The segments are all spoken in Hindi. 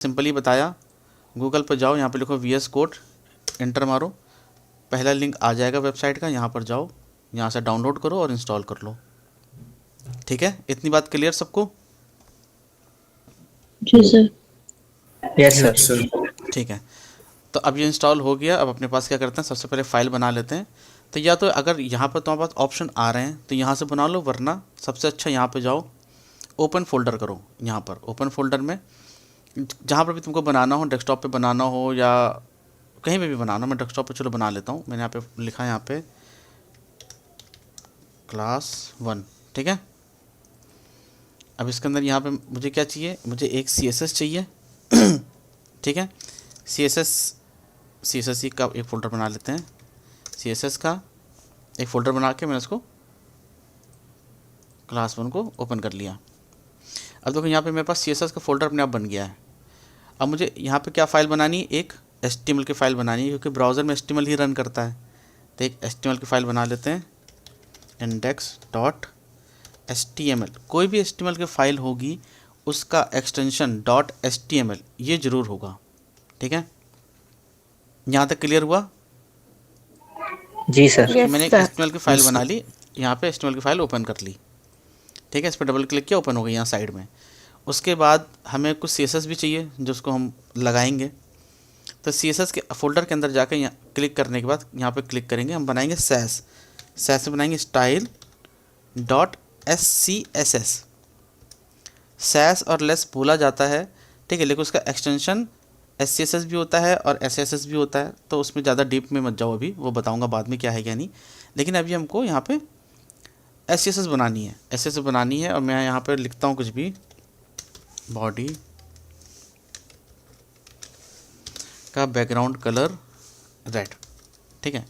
सिंपली बताया। गूगल पर जाओ, यहाँ पे लिखो VS कोड, इंटर मारो, पहला लिंक आ जाएगा वेबसाइट का, यहाँ पर जाओ, यहाँ से डाउनलोड करो और इंस्टॉल कर लो। ठीक है, इतनी बात क्लियर सबको? जी sir. Yes yes sir. Sir. ठीक है, तो अब ये इंस्टॉल हो गया। अब अपने पास क्या करते हैं, सबसे पहले फ़ाइल बना लेते हैं। तो या तो अगर यहाँ पर तुम्हारे पास ऑप्शन आ रहे हैं तो यहाँ से बना लो, वरना सबसे अच्छा यहाँ पे जाओ, ओपन फोल्डर करो। यहाँ पर ओपन फोल्डर में जहाँ पर भी तुमको बनाना हो, डेस्कटॉप पे बनाना हो या कहीं पे भी बनाना हो, मैं डेस्कटॉप पे चलो बना लेता हूँ। मैंने यहाँ पे लिखा है, यहाँ पे क्लास 1। ठीक है, अब इसके अंदर यहाँ पे मुझे क्या चाहिए, मुझे एक CSS चाहिए। ठीक है, CSS का एक फ़ोल्डर बना लेते हैं। CSS का एक फ़ोल्डर बना के मैंने उसको क्लास 1 को ओपन कर लिया। अब देखो यहाँ पे मेरे पास CSS का फ़ोल्डर अपने आप बन गया है। अब मुझे यहाँ पे क्या फ़ाइल बनानी है, एक HTML की फ़ाइल बनानी है, क्योंकि ब्राउज़र में HTML ही रन करता है। तो एक HTML की फ़ाइल बना लेते हैं, index.html। कोई भी HTML की फ़ाइल होगी उसका एक्सटेंशन .html ये ज़रूर होगा। ठीक है, यहाँ तक क्लियर हुआ? जी सर। तो मैंने एक सर। HTML की फ़ाइल Yes, बना sir. ली, यहाँ पे HTMल की फ़ाइल ओपन कर ली। ठीक है, इस पर डबल क्लिक किया, ओपन हो गई यहाँ साइड में। उसके बाद हमें कुछ CSS भी चाहिए जिसको हम लगाएंगे। तो CSS के फोल्डर के अंदर जाकर यहाँ क्लिक करने के बाद यहाँ पे क्लिक करेंगे, हम बनाएंगे सैस से बनाएंगे style.scss। सैस और लेस बोला जाता है, ठीक है, लेकिन उसका एक्सटेंशन SCSS भी होता है और SSS भी होता है। तो उसमें ज़्यादा डीप में मत जाओ, अभी वो बताऊंगा बाद में क्या है क्या नहीं। लेकिन अभी हमको यहाँ पे SCSS बनानी है, SCSS बनानी है। और मैं यहाँ पे लिखता हूँ कुछ भी, बॉडी का बैकग्राउंड कलर रेड। ठीक है,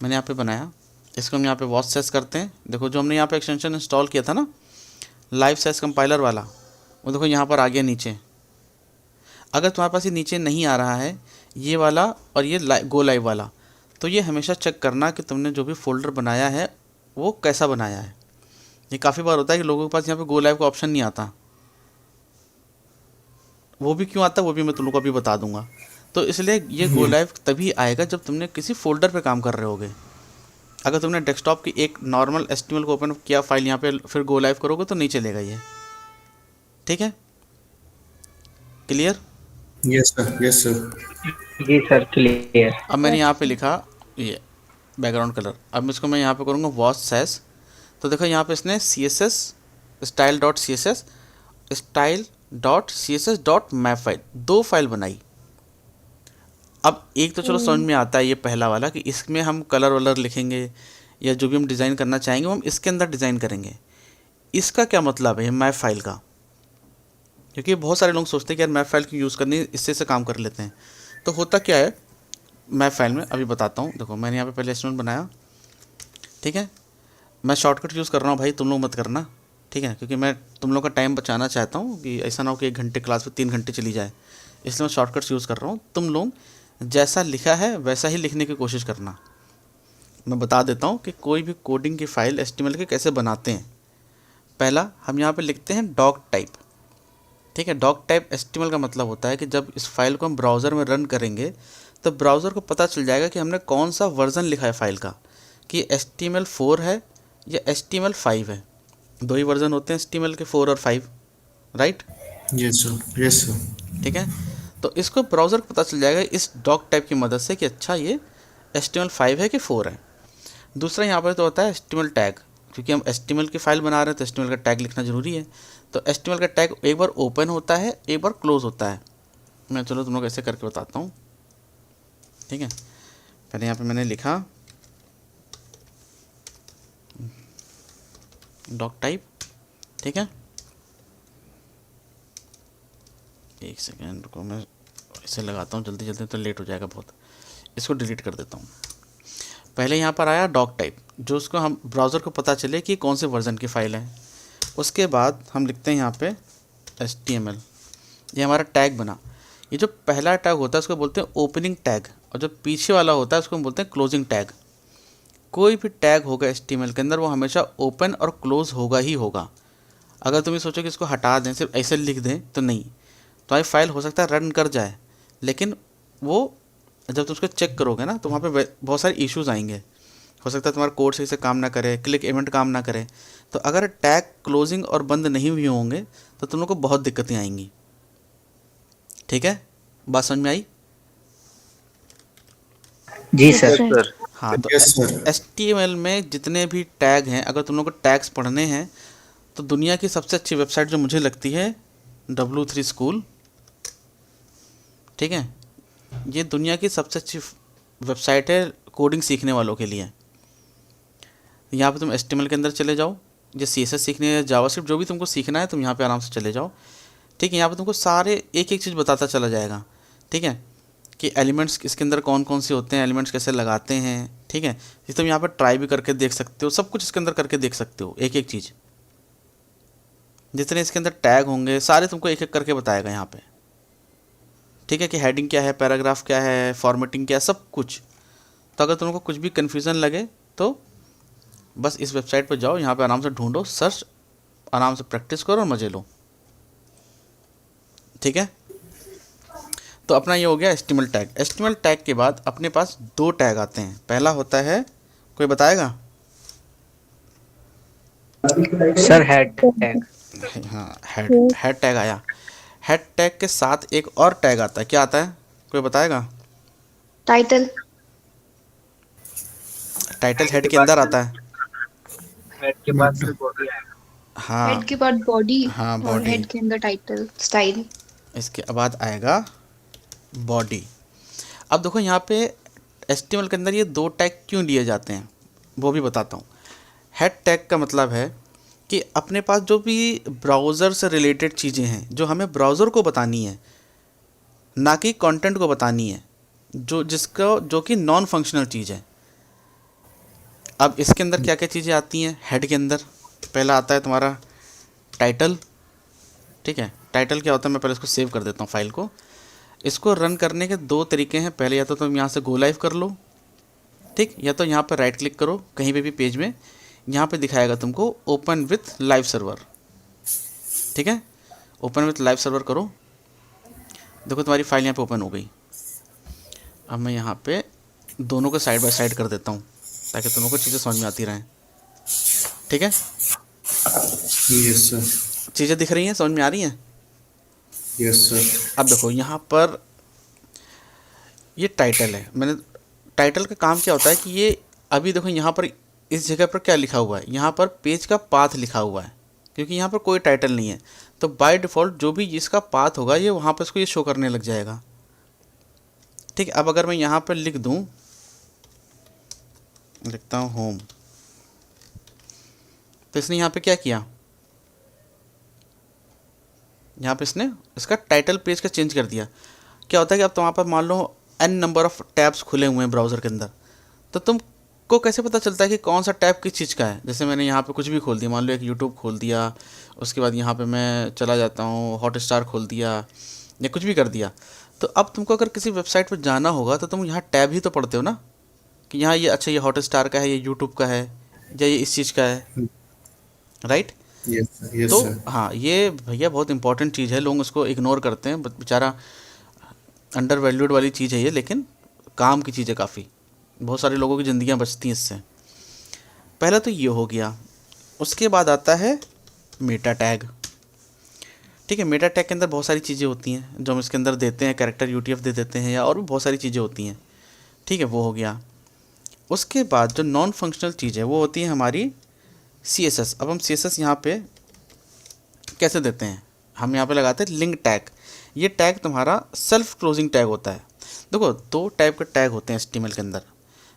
मैंने यहाँ पे बनाया। इसको हम यहाँ पे वॉच सेस करते हैं। देखो जो हमने यहाँ पे एक्सटेंशन इंस्टॉल किया था ना, लाइव सेस कंपाइलर वाला, वो देखो यहाँ पर आ गया नीचे। अगर तुम्हारे पास ये नीचे नहीं आ रहा है, ये वाला और ये गो लाइव वाला, तो ये हमेशा चेक करना कि तुमने जो भी फोल्डर बनाया है वो कैसा बनाया है। ये काफ़ी बार होता है कि लोगों के पास यहाँ पे गो लाइव का ऑप्शन नहीं आता। वो भी क्यों आता है वो भी मैं तुम लोग को अभी बता दूंगा। तो इसलिए ये गो लाइव तभी आएगा जब तुमने किसी फोल्डर पे काम कर रहे होगे। अगर तुमने डेस्कटॉप की एक नॉर्मल HTML को ओपन किया फाइल यहाँ पे, फिर गो लाइव करोगे तो नहीं चलेगा ये। ठीक है, clear? Yes sir, yes sir. जी सर, क्लियर। अब मैंने यहाँ पे लिखा ये बैकग्राउंड कलर। अब इसको मैं यहाँ पे करूँगा वॉच सैस। तो देखो यहाँ पे इसने CSS style.css style.css.map फाइल, दो फाइल बनाई। अब एक तो चलो समझ में आता है ये पहला वाला, कि इसमें हम कलर वलर लिखेंगे या जो भी हम डिज़ाइन करना चाहेंगे वो हम इसके अंदर डिज़ाइन करेंगे। इसका क्या मतलब है मैप फाइल का? क्योंकि बहुत सारे लोग सोचते हैं कि यार मैप फाइल क्यों यूज़ करनी है, इससे से काम कर लेते हैं। तो होता क्या है मैप फाइल में, अभी बताता हूँ। देखो मैंने यहाँ पे पहले स्टूडेंट बनाया। ठीक है, मैं शॉर्टकट यूज़ कर रहा हूँ भाई, तुम लोग मत करना। ठीक है, क्योंकि मैं तुम लोग का टाइम बचाना चाहता हूँ कि ऐसा ना हो कि 1 घंटे क्लास में 3 घंटे चली जाए, इसलिए मैं शॉर्टकट्स यूज़ कर रहा हूँ। तुम लोग जैसा लिखा है वैसा ही लिखने की कोशिश करना। मैं बता देता हूँ कि कोई भी कोडिंग की फ़ाइल HTML के कैसे बनाते हैं। पहला हम यहाँ पे लिखते हैं डॉक टाइप। ठीक है, डॉक टाइप HTML का मतलब होता है कि जब इस फाइल को हम ब्राउज़र में रन करेंगे तो ब्राउज़र को पता चल जाएगा कि हमने कौन सा वर्ज़न लिखा है फाइल का, कि HTML4 है या HTML5 है। दो ही वर्ज़न होते हैं HTML के, 4 और 5, right? Yes sir, yes sir. ठीक है, तो इसको ब्राउज़र को पता चल जाएगा इस डॉक टाइप की मदद से कि अच्छा ये HTML5 है कि 4 है। दूसरा यहाँ पर तो होता है HTML टैग, क्योंकि हम HTML की फ़ाइल बना रहे हैं तो HTML का टैग लिखना ज़रूरी है। तो HTML का टैग एक बार ओपन होता है, एक बार क्लोज़ होता है। मैं चलो तुम लोग ऐसे करके बताता हूँ। ठीक है, पहले यहाँ पे मैंने लिखा डॉक टाइप। ठीक है, एक सेकेंड को मैं इसे लगाता हूँ जल्दी जल्दी, तो लेट हो जाएगा बहुत। इसको डिलीट कर देता हूँ। पहले यहाँ पर आया डॉक टाइप, जो उसको हम ब्राउज़र को पता चले कि कौन से वर्ज़न की फ़ाइल है। उसके बाद हम लिखते हैं यहाँ पे HTML, ये हमारा टैग बना। ये जो पहला टैग होता है उसको बोलते हैं ओपनिंग टैग, और जो पीछे वाला होता है उसको हम बोलते हैं क्लोजिंग टैग। कोई भी टैग होगा HTML के अंदर वो हमेशा ओपन और क्लोज़ होगा ही होगा। अगर तुम ये सोचो कि इसको हटा दें, सिर्फ ऐसे लिख दें, तो नहीं। तुम्हारी फाइल हो सकता है रन कर जाए, लेकिन वो जब तुम उसको चेक करोगे ना तो वहाँ पे बहुत सारे इश्यूज आएंगे। हो सकता है तुम्हारा कोड सही से काम ना करे, क्लिक इवेंट काम ना करे। तो अगर टैग क्लोजिंग और बंद नहीं हुए होंगे तो तुम लोग को बहुत दिक्कतें आएंगी। ठीक है, बात समझ में आई? जी Yes, सर। sir. हाँ, तो Yes, sir. HTML में जितने भी टैग हैं, अगर तुम लोग को टैग्स पढ़ने हैं तो दुनिया की सबसे अच्छी वेबसाइट जो मुझे लगती है W3 स्कूल। ठीक है, ये दुनिया की सबसे अच्छी वेबसाइट है कोडिंग सीखने वालों के लिए। यहाँ पे तुम HTML के अंदर चले जाओ, जो CSS सीखने है, जावास्क्रिप्ट, जो भी तुमको सीखना है तुम यहाँ पे आराम से चले जाओ। ठीक है, यहाँ पे तुमको सारे एक एक चीज़ बताता चला जाएगा। ठीक है, कि एलिमेंट्स इसके अंदर कौन कौन से होते हैं, एलिमेंट्स कैसे लगाते हैं। ठीक है, ये तुम यहाँ पर ट्राई भी करके देख सकते हो, सब कुछ इसके अंदर करके देख सकते हो, एक एक चीज़। जितने इसके अंदर टैग होंगे सारे तुमको एक एक करके बताएगा यहाँ पे। ठीक है, कि हेडिंग क्या है, पैराग्राफ क्या है, फॉर्मेटिंग क्या है, सब कुछ। तो अगर तुमको कुछ भी कन्फ्यूज़न लगे तो बस इस वेबसाइट पर जाओ, यहाँ पे आराम से ढूंढो, सर्च, आराम से प्रैक्टिस करो और मज़े लो। ठीक है, तो अपना ये हो गया HTML टैग। HTML टैग के बाद अपने पास दो टैग आते हैं। पहला होता है, कोई बताएगा? Sir head tag. हाँ, हेड टैग आया। हेड टैग के साथ एक और टैग आता है, क्या आता है, कोई बताएगा? टाइटल। टाइटल हेड के अंदर आता है। हेड के बाद से बॉडी आएगा। हाँ हेड के बाद बॉडी। हाँ, और बॉडी। हेड के अंदर टाइटल स्टाइल। इसके बाद आएगा बॉडी। अब देखो यहाँ पे HTML के अंदर ये दो टैग क्यों लिए जाते हैं वो भी बताता हूँ। हेड टैग का मतलब है कि अपने पास जो भी ब्राउज़र से रिलेटेड चीज़ें हैं, जो हमें ब्राउज़र को बतानी है, ना कि कंटेंट को बतानी है, जो कि नॉन फंक्शनल चीज़ है। अब इसके अंदर क्या क्या चीज़ें आती हैं हेड के अंदर? पहला आता है तुम्हारा टाइटल। ठीक है, टाइटल क्या होता है, मैं पहले इसको सेव कर देता हूँ फाइल को। इसको रन करने के दो तरीके हैं। पहले या तो तुम यहाँ से गो लाइव कर लो, ठीक, या तो यहाँ पर राइट क्लिक करो कहीं पे भी पेज में, यहाँ पे दिखाएगा तुमको ओपन विथ लाइव सर्वर। ठीक है, ओपन विथ लाइव सर्वर करो, देखो तुम्हारी फाइल यहाँ पे ओपन हो गई। अब मैं यहाँ पे दोनों को साइड बाय साइड कर देता हूँ ताकि तुम लोगों को चीज़ें समझ में आती रहें। ठीक है, Yes, sir. चीज़ें दिख रही हैं, समझ में आ रही हैं? Yes, sir. अब देखो यहाँ पर ये टाइटल है। मैंने टाइटल का काम क्या होता है कि ये अभी देखो यहाँ पर इस जगह पर क्या लिखा हुआ है, यहाँ पर पेज का पाथ लिखा हुआ है, क्योंकि यहाँ पर कोई टाइटल नहीं है। तो बाय डिफ़ॉल्ट जो भी जिसका पाथ होगा ये वहाँ पर इसको ये शो करने लग जाएगा। ठीक है, अब अगर मैं यहाँ पर लिख दूँ, लिखता हूँ होम, तो इसने यहाँ पे क्या किया, यहाँ पे इसने इसका टाइटल पेज का चेंज कर दिया। क्या होता है कि अब तो वहाँ पर मान लो n नंबर ऑफ़ टैब्स खुले हुए हैं ब्राउज़र के अंदर, तो तुमको कैसे पता चलता है कि कौन सा टैब किस चीज़ का है? जैसे मैंने यहाँ पे कुछ भी खोल दिया, मान लो एक यूट्यूब खोल दिया, उसके बाद यहाँ पे मैं चला जाता हूँ हॉटस्टार खोल दिया या कुछ भी कर दिया, तो अब तुमको अगर किसी वेबसाइट पर जाना होगा तो तुम यहाँ टैब ही तो पढ़ते हो ना, कि यहाँ ये अच्छा ये हॉटस्टार का है, ये यूट्यूब का है, या ये इस चीज़ का है, राइट? Yes, sir. Yes, तो sir. हाँ, ये भैया बहुत इंपॉर्टेंट चीज़ है, लोग उसको इग्नोर करते हैं, बेचारा अंडर वैल्यूड वाली चीज़ है ये, लेकिन काम की चीज़ है काफ़ी, बहुत सारे लोगों की ज़िंदगियाँ बचती हैं इससे। पहला तो ये हो गया। उसके बाद आता है मेटा टैग। ठीक है, मेटा टैग के अंदर बहुत सारी चीज़ें होती हैं जो हम इसके अंदर देते हैं, कैरेक्टर UTF दे देते हैं, या और भी बहुत सारी चीज़ें होती हैं। ठीक है, वो हो गया। उसके बाद जो नॉन फंक्शनल चीज़ है वो होती है हमारी CSS। अब हम CSS यहाँ पे कैसे देते हैं, हम यहाँ पे लगाते हैं लिंक टैग। ये टैग तुम्हारा सेल्फ क्लोजिंग टैग होता है। देखो दो टाइप के टैग होते हैं HTML के अंदर।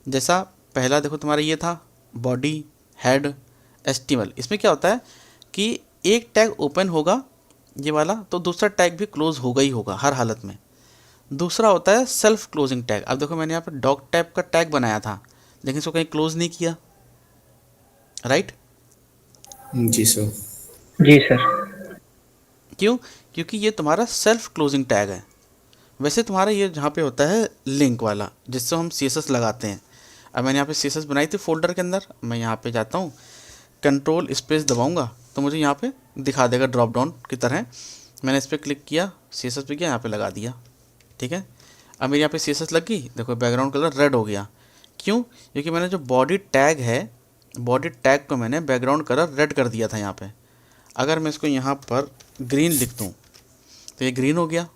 जैसा पहला देखो तुम्हारा ये था बॉडी, हेड, HTML। इसमें क्या होता है कि एक टैग ओपन होगा ये वाला, तो दूसरा टैग भी क्लोज होगा ही होगा हर हालत में। दूसरा होता है सेल्फ क्लोजिंग टैग। अब देखो मैंने यहाँ पे डॉग टाइप का टैग बनाया था, लेकिन इसको कहीं क्लोज नहीं किया, राइट? जी सर। जी सर। क्यों? क्योंकि ये तुम्हारा सेल्फ क्लोजिंग टैग है। वैसे तुम्हारा ये जहाँ पे होता है लिंक वाला, जिससे हम CSS लगाते हैं। अब मैंने यहाँ पे CSS बनाई थी फोल्डर के अंदर, मैं यहाँ पे जाता हूँ, कंट्रोल स्पेस दबाऊँगा तो मुझे यहाँ पे दिखा देगा ड्रॉप डाउन की तरह। मैंने इस पर क्लिक किया CSS पे गया, यहाँ पे लगा दिया। ठीक है, अब मेरे यहाँ पे CSS लग गई, देखो बैकग्राउंड कलर रेड हो गया। क्यों? क्योंकि मैंने जो बॉडी टैग है, बॉडी टैग को मैंने बैकग्राउंड कलर रेड कर दिया था यहाँ पे। अगर मैं इसको यहाँ पर ग्रीन लिख दूँ तो ये ग्रीन हो गया।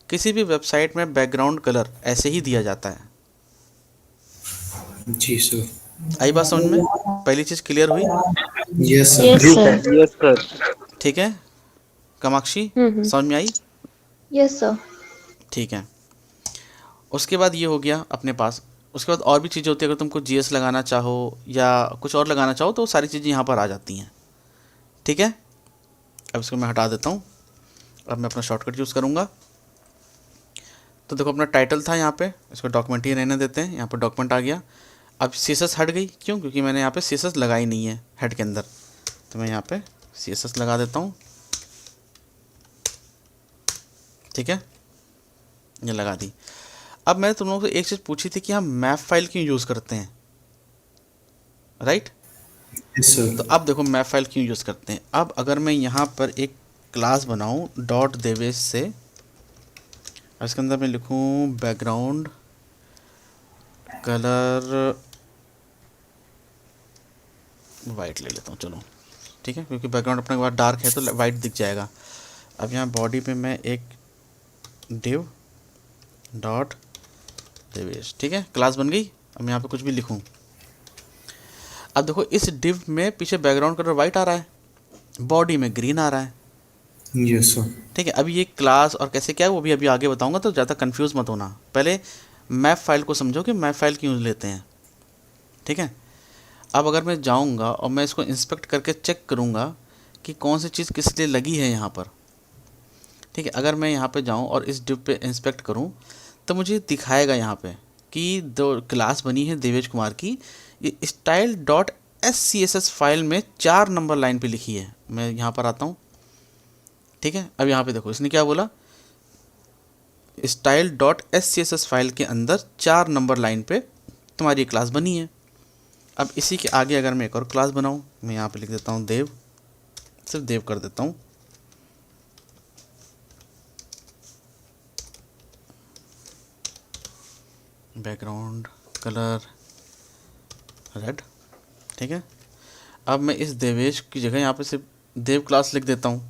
किसी भी वेबसाइट में बैकग्राउंड कलर ऐसे ही दिया जाता है। जी सर। आई बात समझ में? पहली चीज़ क्लियर हुई? Yes sir. Yes, जी sir. Sir, yes sir. ठीक है कामाक्षी, समझ में आई? Yes, sir. ठीक है, उसके बाद ये हो गया अपने पास। उसके बाद और भी चीज़ें होती है, अगर तुमको GS लगाना चाहो या कुछ और लगाना चाहो तो वो सारी चीज़ें यहाँ पर आ जाती हैं। ठीक है, अब इसको मैं हटा देता हूँ। अब मैं अपना शॉर्टकट यूज़ करूँगा। तो देखो अपना टाइटल था यहाँ पे, इसको डॉक्यूमेंट ही रहने देते हैं, यहाँ पर डॉक्यूमेंट आ गया। अब CSS हट गई, क्यों? क्योंकि मैंने यहाँ पे CSS लगाई नहीं है हेड के अंदर, तो मैं यहाँ पे CSS लगा देता हूँ। ठीक है, ये लगा दी। अब मैंने तुम लोगों से एक चीज़ पूछी थी कि हम मैप फाइल क्यों यूज़ करते हैं, राइट? यस तो सर। अब देखो मैप फाइल क्यों यूज़ करते हैं। अब अगर मैं यहाँ पर एक क्लास बनाऊँ डॉट देवेश से, और इसके अंदर मैं लिखूँ बैकग्राउंड कलर वाइट ले लेता हूँ, चलो ठीक है, क्योंकि बैकग्राउंड अपने के बाद डार्क है तो वाइट दिख जाएगा। अब यहाँ बॉडी पे मैं एक डिव डॉट देवेश, ठीक है, क्लास बन गई। अब मैं यहाँ पे कुछ भी लिखूँ, अब देखो इस डिव में पीछे बैकग्राउंड कलर वाइट आ रहा है, बॉडी में ग्रीन आ रहा है। Yes sir. ठीक है, अभी ये क्लास और कैसे क्या है वो भी अभी आगे बताऊंगा, तो ज़्यादा कंफ्यूज मत होना। पहले मैप फाइल को समझो कि मैप फाइल क्यों लेते हैं। ठीक है, अब अगर मैं जाऊंगा और मैं इसको इंस्पेक्ट करके चेक करूंगा कि कौन सी चीज़ किस लिए लगी है यहाँ पर। ठीक है, अगर मैं यहाँ पे जाऊँ और इस डिव पे इंस्पेक्ट करूँ तो मुझे दिखाएगा यहाँ पे कि दो क्लास बनी है देवेश कुमार की, ये स्टाइल डॉट SCSS फाइल में 4 नंबर लाइन पे लिखी है। मैं यहाँ पर आता हूँ। ठीक है, अब यहाँ पे देखो इसने क्या बोला, स्टाइल डॉट SCSS फाइल के अंदर 4 नंबर लाइन पे तुम्हारी क्लास बनी है। अब इसी के आगे अगर मैं एक और क्लास बनाऊँ, मैं यहाँ पे लिख देता हूँ देव, सिर्फ देव कर देता हूँ। Background colour red. ठीक है, अब मैं इस देवेश की जगह यहाँ पे सिर्फ देव क्लास लिख देता हूँ।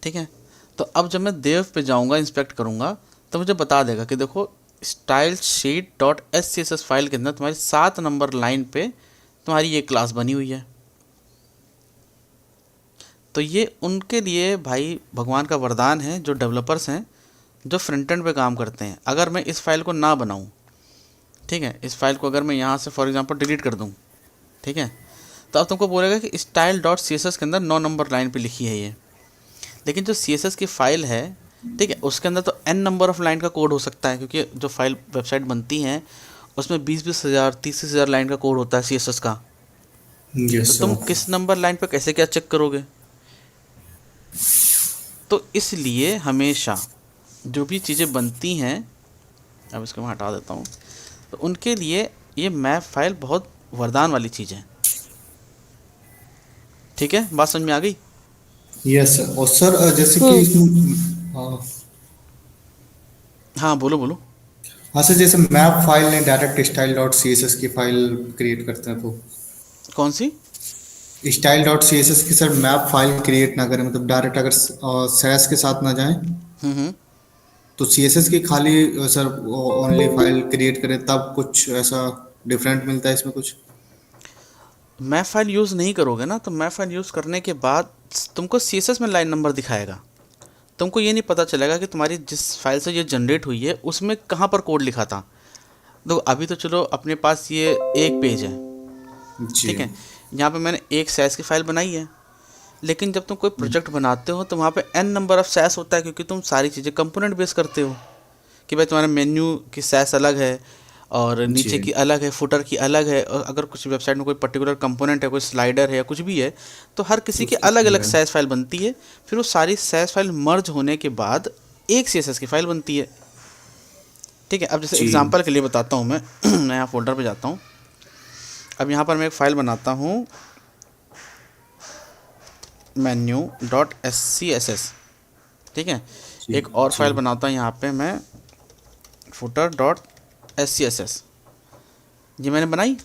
ठीक है, तो अब जब मैं देव पे जाऊँगा इंस्पेक्ट करूँगा तो मुझे बता देगा कि देखो style sheet dot SCSS file के अंदर तुम्हारी 7 नंबर लाइन पे तुम्हारी ये क्लास बनी हुई है। तो ये उनके लिए भाई भगवान का वरदान है जो डेवलपर्स हैं, जो फ्रंट एंड पे काम करते हैं। अगर मैं इस फाइल को ना बनाऊं, ठीक है, इस फाइल को अगर मैं यहाँ से फॉर एग्जांपल डिलीट कर दूं, ठीक है, तो अब तुमको बोलेगा कि स्टाइल डॉट CSS के अंदर 9 नंबर लाइन पे लिखी है ये, लेकिन जो CSS की फ़ाइल है, ठीक है, उसके अंदर तो n नंबर ऑफ लाइन का कोड हो सकता है, क्योंकि जो फाइल वेबसाइट बनती हैं उसमें 20-20 हज़ार 30 हज़ार लाइन का कोड होता है CSS का। यस तो तुम सर। किस नंबर लाइन पे कैसे क्या चेक करोगे? तो इसलिए हमेशा जो भी चीज़ें बनती हैं, अब इसको मैं हटा देता हूँ, तो उनके लिए ये मैप फाइल बहुत वरदान वाली चीज़ है। ठीक है, बात समझ में आ गई? Yes sir. और सर जैसे कि इसमें हाँ बोलो बोलो। हाँ सर, जैसे मैप फाइल ने direct style dot C S S की फाइल क्रिएट करते हैं तो कौन सी? Style dot C S S की सर मैप फाइल क्रिएट ना करें, मतलब डायरेक्ट अगर सैस के साथ ना जाएं हम्म। तो सी एस एस की खाली सर ओनली फाइल क्रिएट करें, तब कुछ ऐसा डिफरेंट मिलता है इसमें कुछ? मैप फाइल यूज़ नहीं करोगे ना, तो मैप फाइल यूज़ करने के बाद तुमको CSS में लाइन नंबर दिखाएगा। तुमको ये नहीं पता चलेगा कि तुम्हारी जिस फाइल से ये जनरेट हुई है उसमें कहाँ पर कोड लिखा था। देखो अभी तो चलो अपने पास ये एक पेज है, जी ठीक है, यहाँ पे मैंने एक सैस की फाइल बनाई है, लेकिन जब तुम कोई प्रोजेक्ट बनाते हो तो वहाँ पे n नंबर ऑफ सैस होता है, क्योंकि तुम सारी चीज़ें कंपोनेंट बेस करते हो कि भाई तुम्हारा मेन्यू की सैस अलग है और नीचे की अलग है, फुटर की अलग है, और अगर कुछ वेबसाइट में कोई पर्टिकुलर कंपोनेंट है, कोई स्लाइडर है या कुछ भी है, तो हर किसी की अलग अलग सैस फाइल बनती है। फिर वो सारी सैस फाइल मर्ज होने के बाद एक CSS की फाइल बनती है। ठीक है, अब जैसे एग्जांपल के लिए बताता हूँ मैं मैं यहाँ फोल्डर पे जाता हूँ। अब यहाँ पर मैं एक फ़ाइल बनाता हूँ menu.scss, ठीक है। जी एक और जी फाइल बनाता हूँ यहाँ पे मैं, फुटर डॉट SCSS, ये मैंने बनाई।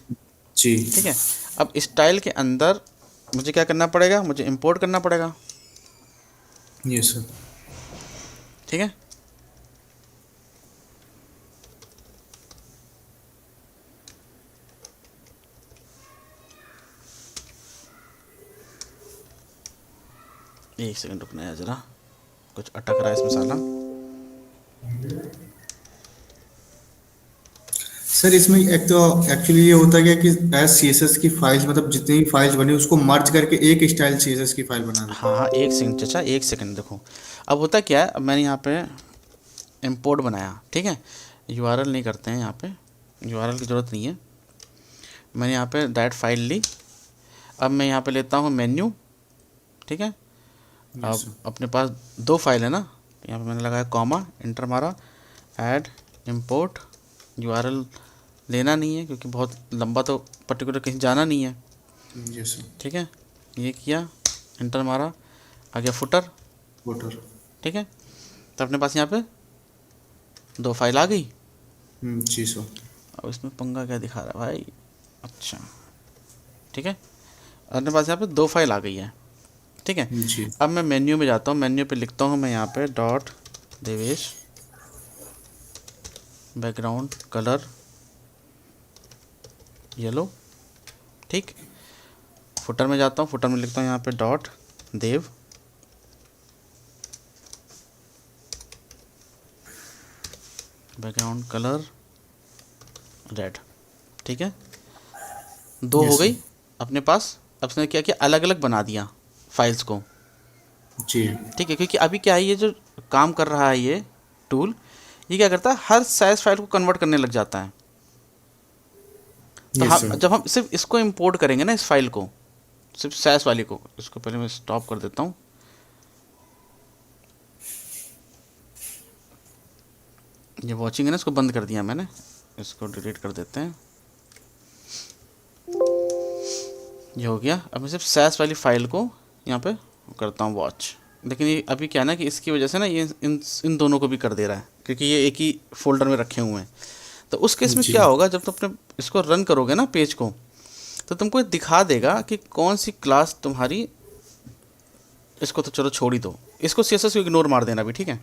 जी। ठीक है। अब स्टाइल के अंदर मुझे क्या करना पड़ेगा, मुझे इंपोर्ट करना पड़ेगा। Yes sir. ठीक है। एक सेकंड रुकना है ज़रा, कुछ अटक रहा है इसमें साला। सर इसमें एक तो एक्चुअली ये होता है कि एस सी एस एस की फाइल्स मतलब जितनी भी फाइल्स बनी उसको मर्ज करके एक स्टाइल सी एस एस की फाइल बना देते हाँ हाँ, एक सेकंड चाचा, एक सेकंड देखो। अब होता क्या है, अब मैंने यहाँ पे इंपोर्ट बनाया, ठीक है। URL नहीं करते हैं यहाँ पे, URL की ज़रूरत नहीं है। मैंने यहाँ पे डायरेक्ट फाइल ली। अब मैं यहाँ पे लेता हूँ मेन्यू, ठीक है। हैं। यस अब अपने पास दो फाइल है ना, यहाँ पे मैंने लगाया कॉमा, इंटर मारा, ऐड इंपोर्ट। URL लेना नहीं है क्योंकि बहुत लंबा तो पर्टिकुलर कहीं जाना नहीं है, सर। Yes sir. ठीक है। ये किया, इंटर मारा, आ गया फुटर, वोटर। ठीक है। तो अपने पास यहाँ पे दो फाइल आ गई। जी सर। अब इसमें पंगा क्या दिखा रहा है भाई, अच्छा, ठीक है। अपने पास यहाँ पे दो फाइल आ गई है, ठीक है। जी अब मैं मेन्यू में जाता हूँ, मेन्यू पे लिखता हूँ मैं यहाँ पे dot Devesh background colour yellow, ठीक। फुटर में जाता हूँ, फुटर में लिखता हूँ यहाँ पे डॉट देव बैकग्राउंड कलर रेड, ठीक है। दो हो यस गई सर। अपने पास। अब उसने क्या किया, अलग अलग बना दिया फाइल्स को, जी ठीक है। क्योंकि अभी क्या है, ये जो काम कर रहा है ये टूल, ये क्या करता है, हर साइज फाइल को कन्वर्ट करने लग जाता है। तो यस हम सर। जब हम सिर्फ इसको इंपोर्ट करेंगे ना, इस फाइल को, सिर्फ साइज वाली को, इसको पहले मैं स्टॉप कर देता हूँ। ये वॉचिंग है ना, इसको बंद कर दिया मैंने, इसको डिलीट कर देते हैं। ये हो गया। अब मैं सिर्फ साइज वाली फाइल को यहाँ पे करता हूँ वॉच। लेकिन ये अभी क्या है ना कि इसकी वजह से ना ये इन दोनों को भी कर दे रहा है, क्योंकि ये एक ही फोल्डर में रखे हुए हैं। तो उस केस में जी क्या होगा, जब तुम अपने इसको रन करोगे ना पेज को, तो तुमको ये दिखा देगा कि कौन सी क्लास तुम्हारी, इसको तो चलो छोड़ ही दो, इसको CSS को इग्नोर मार देना भी, ठीक है।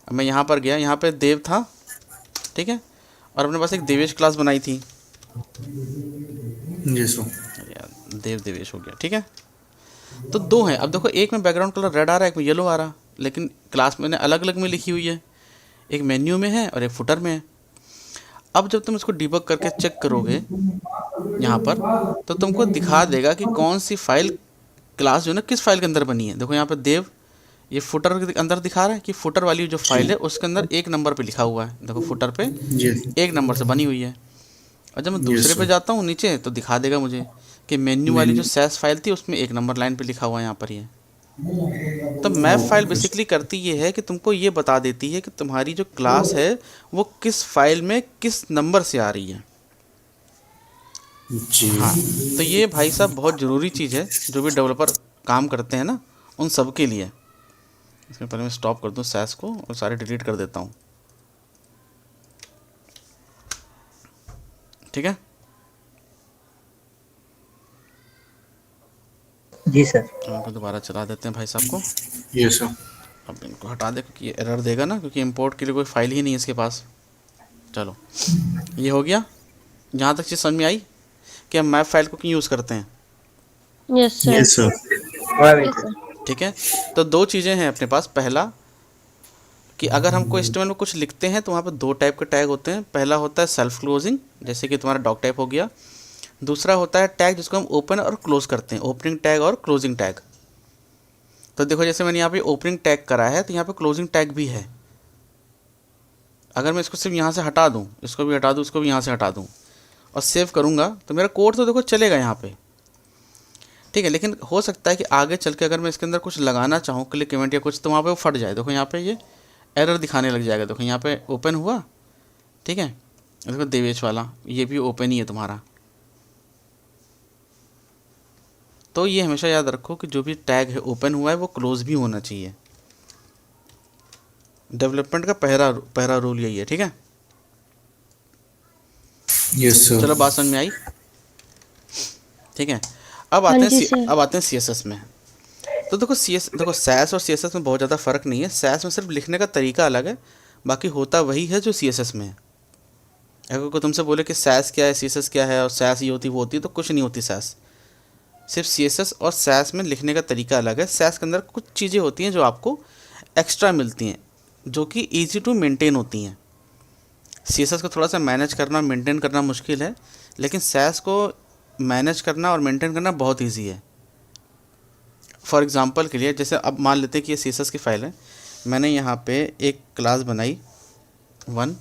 अब मैं यहाँ पर गया, यहाँ पे देव था, ठीक है। और अपने पास एक देवेश क्लास बनाई थी, यस सर। अरे यार देव देवेश हो गया, ठीक है। तो दो हैं। अब देखो, एक में बैकग्राउंड कलर रेड आ रहा है, एक में येलो आ रहा, लेकिन क्लास मैंने अलग अलग में लिखी हुई है, एक मेन्यू में है और एक फुटर में है। अब जब तुम इसको डिबग करके चेक करोगे यहाँ पर, तो तुमको दिखा देगा कि कौन सी फाइल, क्लास जो है ना, किस फाइल के अंदर बनी है। देखो यहाँ पे देव, ये फुटर के अंदर दिखा रहा है कि फुटर वाली जो फाइल है उसके अंदर एक नंबर पे लिखा हुआ है, देखो फुटर पे यस एक नंबर से बनी हुई है। और जब मैं यस दूसरे पे सर। जाता हूँ नीचे, तो दिखा देगा मुझे कि मेन्यू वाली जो सैस फाइल थी उसमें एक नंबर लाइन पे लिखा हुआ है यहाँ पर ये। तो मैप फाइल बेसिकली करती ये है कि तुमको ये बता देती है कि तुम्हारी जो क्लास है वो किस फाइल में किस नंबर से आ रही है। जी हाँ, तो ये भाई साहब बहुत ज़रूरी चीज़ है, जो भी डेवलपर काम करते हैं ना उन सब के लिए। इसमें पहले मैं स्टॉप कर दूँ सैस को और सारे डिलीट कर देता हूँ, ठीक है। जी सर। अब इनको दोबारा चला देते हैं भाई साहब को। Yes sir. अब इनको हटा दे क्योंकि ये एरर देगा ना, क्योंकि इंपोर्ट के लिए कोई फाइल ही नहीं है इसके पास। चलो, ये हो गया। यहाँ तक चीज़ समझ में आई कि हम मैप फाइल को क्यों यूज़ करते हैं, Yes, sir. Yes sir. Yes, sir. ठीक है। तो दो चीज़ें हैं अपने पास। पहला कि अगर हमको HTML में कुछ लिखते हैं तो वहाँ पे दो टाइप के टैग होते हैं। पहला होता है सेल्फ क्लोजिंग, जैसे कि तुम्हारा डॉक टाइप हो गया। दूसरा होता है टैग, जिसको हम ओपन और क्लोज करते हैं, ओपनिंग टैग और क्लोजिंग टैग। तो देखो, जैसे मैंने यहाँ पे ओपनिंग टैग करा है, तो यहाँ पे क्लोजिंग टैग भी है। अगर मैं इसको सिर्फ यहाँ से हटा दूँ, इसको भी हटा दूँ, इसको भी यहाँ से हटा दूँ और सेव करूँगा, तो मेरा कोड तो देखो चलेगा यहाँ पे, ठीक है। लेकिन हो सकता है कि आगे चल के अगर मैं इसके अंदर कुछ लगाना चाहूँ, क्लिक इवेंट या कुछ, तो वहाँ पे वो फट जाए। देखो यहाँ पे ये एरर दिखाने लग जाएगा। देखो यहाँ पे ओपन हुआ, ठीक है। देखो देवेश वाला, ये भी ओपन ही है तुम्हारा। तो ये हमेशा याद रखो कि जो भी टैग है ओपन हुआ है वो क्लोज भी होना चाहिए, डेवलपमेंट का पहला पहला रूल यही है, ठीक है। Yes sir. चलो बात समझ में आई, ठीक है। अब हाँ आते जी हैं सर। अब आते हैं सीएसएस में। तो देखो सैस और सीएसएस में बहुत ज़्यादा फ़र्क नहीं है। सैस में सिर्फ लिखने का तरीका अलग है, बाकी होता वही है जो सीएसएस में है। अगर कोई तुमसे बोले कि सैस क्या है, सीएसएस क्या है, और सैस ये होती वो होती, तो कुछ नहीं होती सैस। सिर्फ सीएसएस और सैस में लिखने का तरीका अलग है। सैस के अंदर कुछ चीज़ें होती हैं जो आपको एक्स्ट्रा मिलती हैं, जो कि ईजी टू मेंटेन होती हैं। सीएसएस को थोड़ा सा मैनेज करना, मेंटेन करना मुश्किल है, लेकिन सैस को मैनेज करना और मेंटेन करना बहुत ईजी है। फॉर एग्ज़ाम्पल के लिए, जैसे अब मान लेते हैं कि ये सीएसएस की फ़ाइल है। मैंने यहाँ पे एक क्लास बनाई 1,